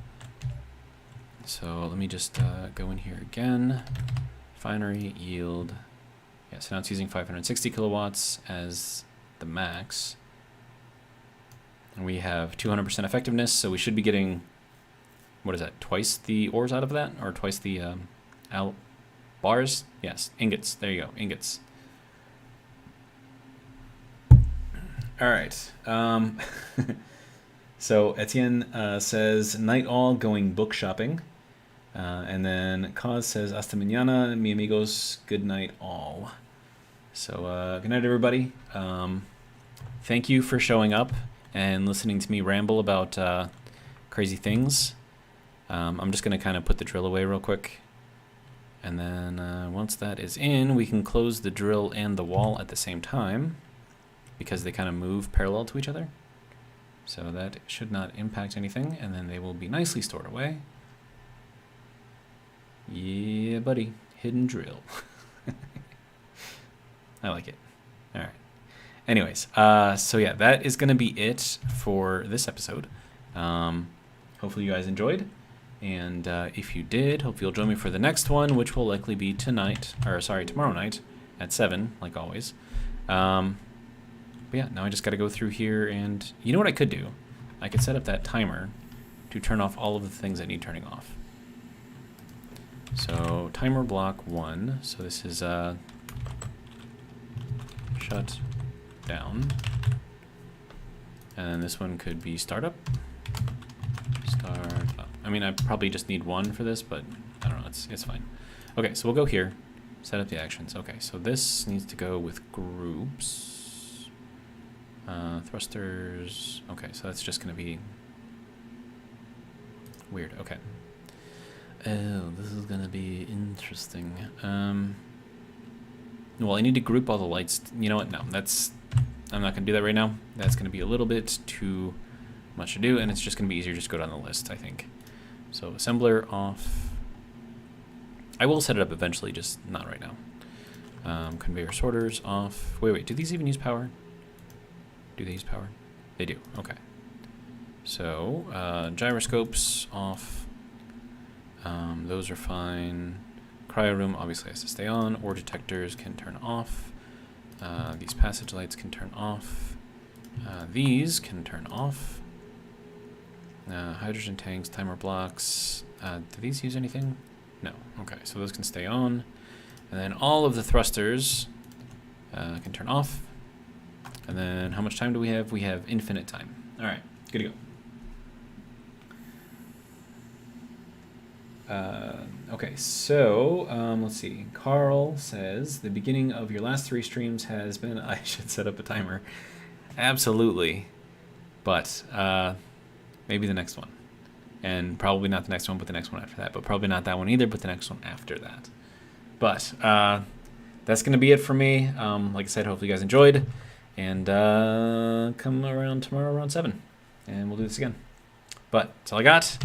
So let me just go in here again. Refinery, yield. Yeah, so now it's using 560 kilowatts as the max. And we have 200% effectiveness, so we should be getting, what is that, twice the ores out of that? Or twice the bars? Yes, ingots. There you go, ingots. All right. So Etienne says, night all, going book shopping. And then Kaz says, hasta mañana, mi amigos, good night all. So good night, everybody. Thank you for showing up and listening to me ramble about crazy things. I'm just going to kind of put the drill away real quick. And then once that is in, we can close the drill and the wall at the same time because they kind of move parallel to each other. So that should not impact anything, and then they will be nicely stored away. Yeah, buddy. Hidden drill. I like it. All right. Anyways, so yeah, that is going to be it for this episode. Hopefully you guys enjoyed. And if you did, hope you'll join me for the next one, which will likely be tomorrow night at 7, like always. But yeah, now I just got to go through here, and you know what I could do? I could set up that timer to turn off all of the things that need turning off. So timer block 1. So this is shut down, and then this one could be startup. Start up. I mean, I probably just need one for this, but I don't know. It's fine. Okay, so we'll go here, set up the actions. Okay, so this needs to go with groups. Thrusters. Okay, so that's just going to be weird. Okay. Oh, this is going to be interesting. Well, I need to group all the lights. You know what? No, I'm not going to do that right now. That's going to be a little bit too much to do, and it's just going to be easier just go down the list, I think. So assembler off. I will set it up eventually, just not right now. Conveyor sorters off. Wait, do these even use power? Do they use power? They do. Okay. So gyroscopes off. Those are fine. Cryo room obviously has to stay on. Ore detectors can turn off. These passage lights can turn off. These can turn off. Hydrogen tanks, timer blocks. Do these use anything? No. Okay, so those can stay on. And then all of the thrusters can turn off. And then how much time do we have? We have infinite time. All right, good to go. Okay, so let's see. Carl says, the beginning of your last 3 streams has been... I should set up a timer. Absolutely. But maybe the next one. And probably not the next one, but the next one after that. But probably not that one either, but the next one after that. But that's going to be it for me. Like I said, hopefully you guys enjoyed. And come around tomorrow around 7. And we'll do this again. But that's all I got.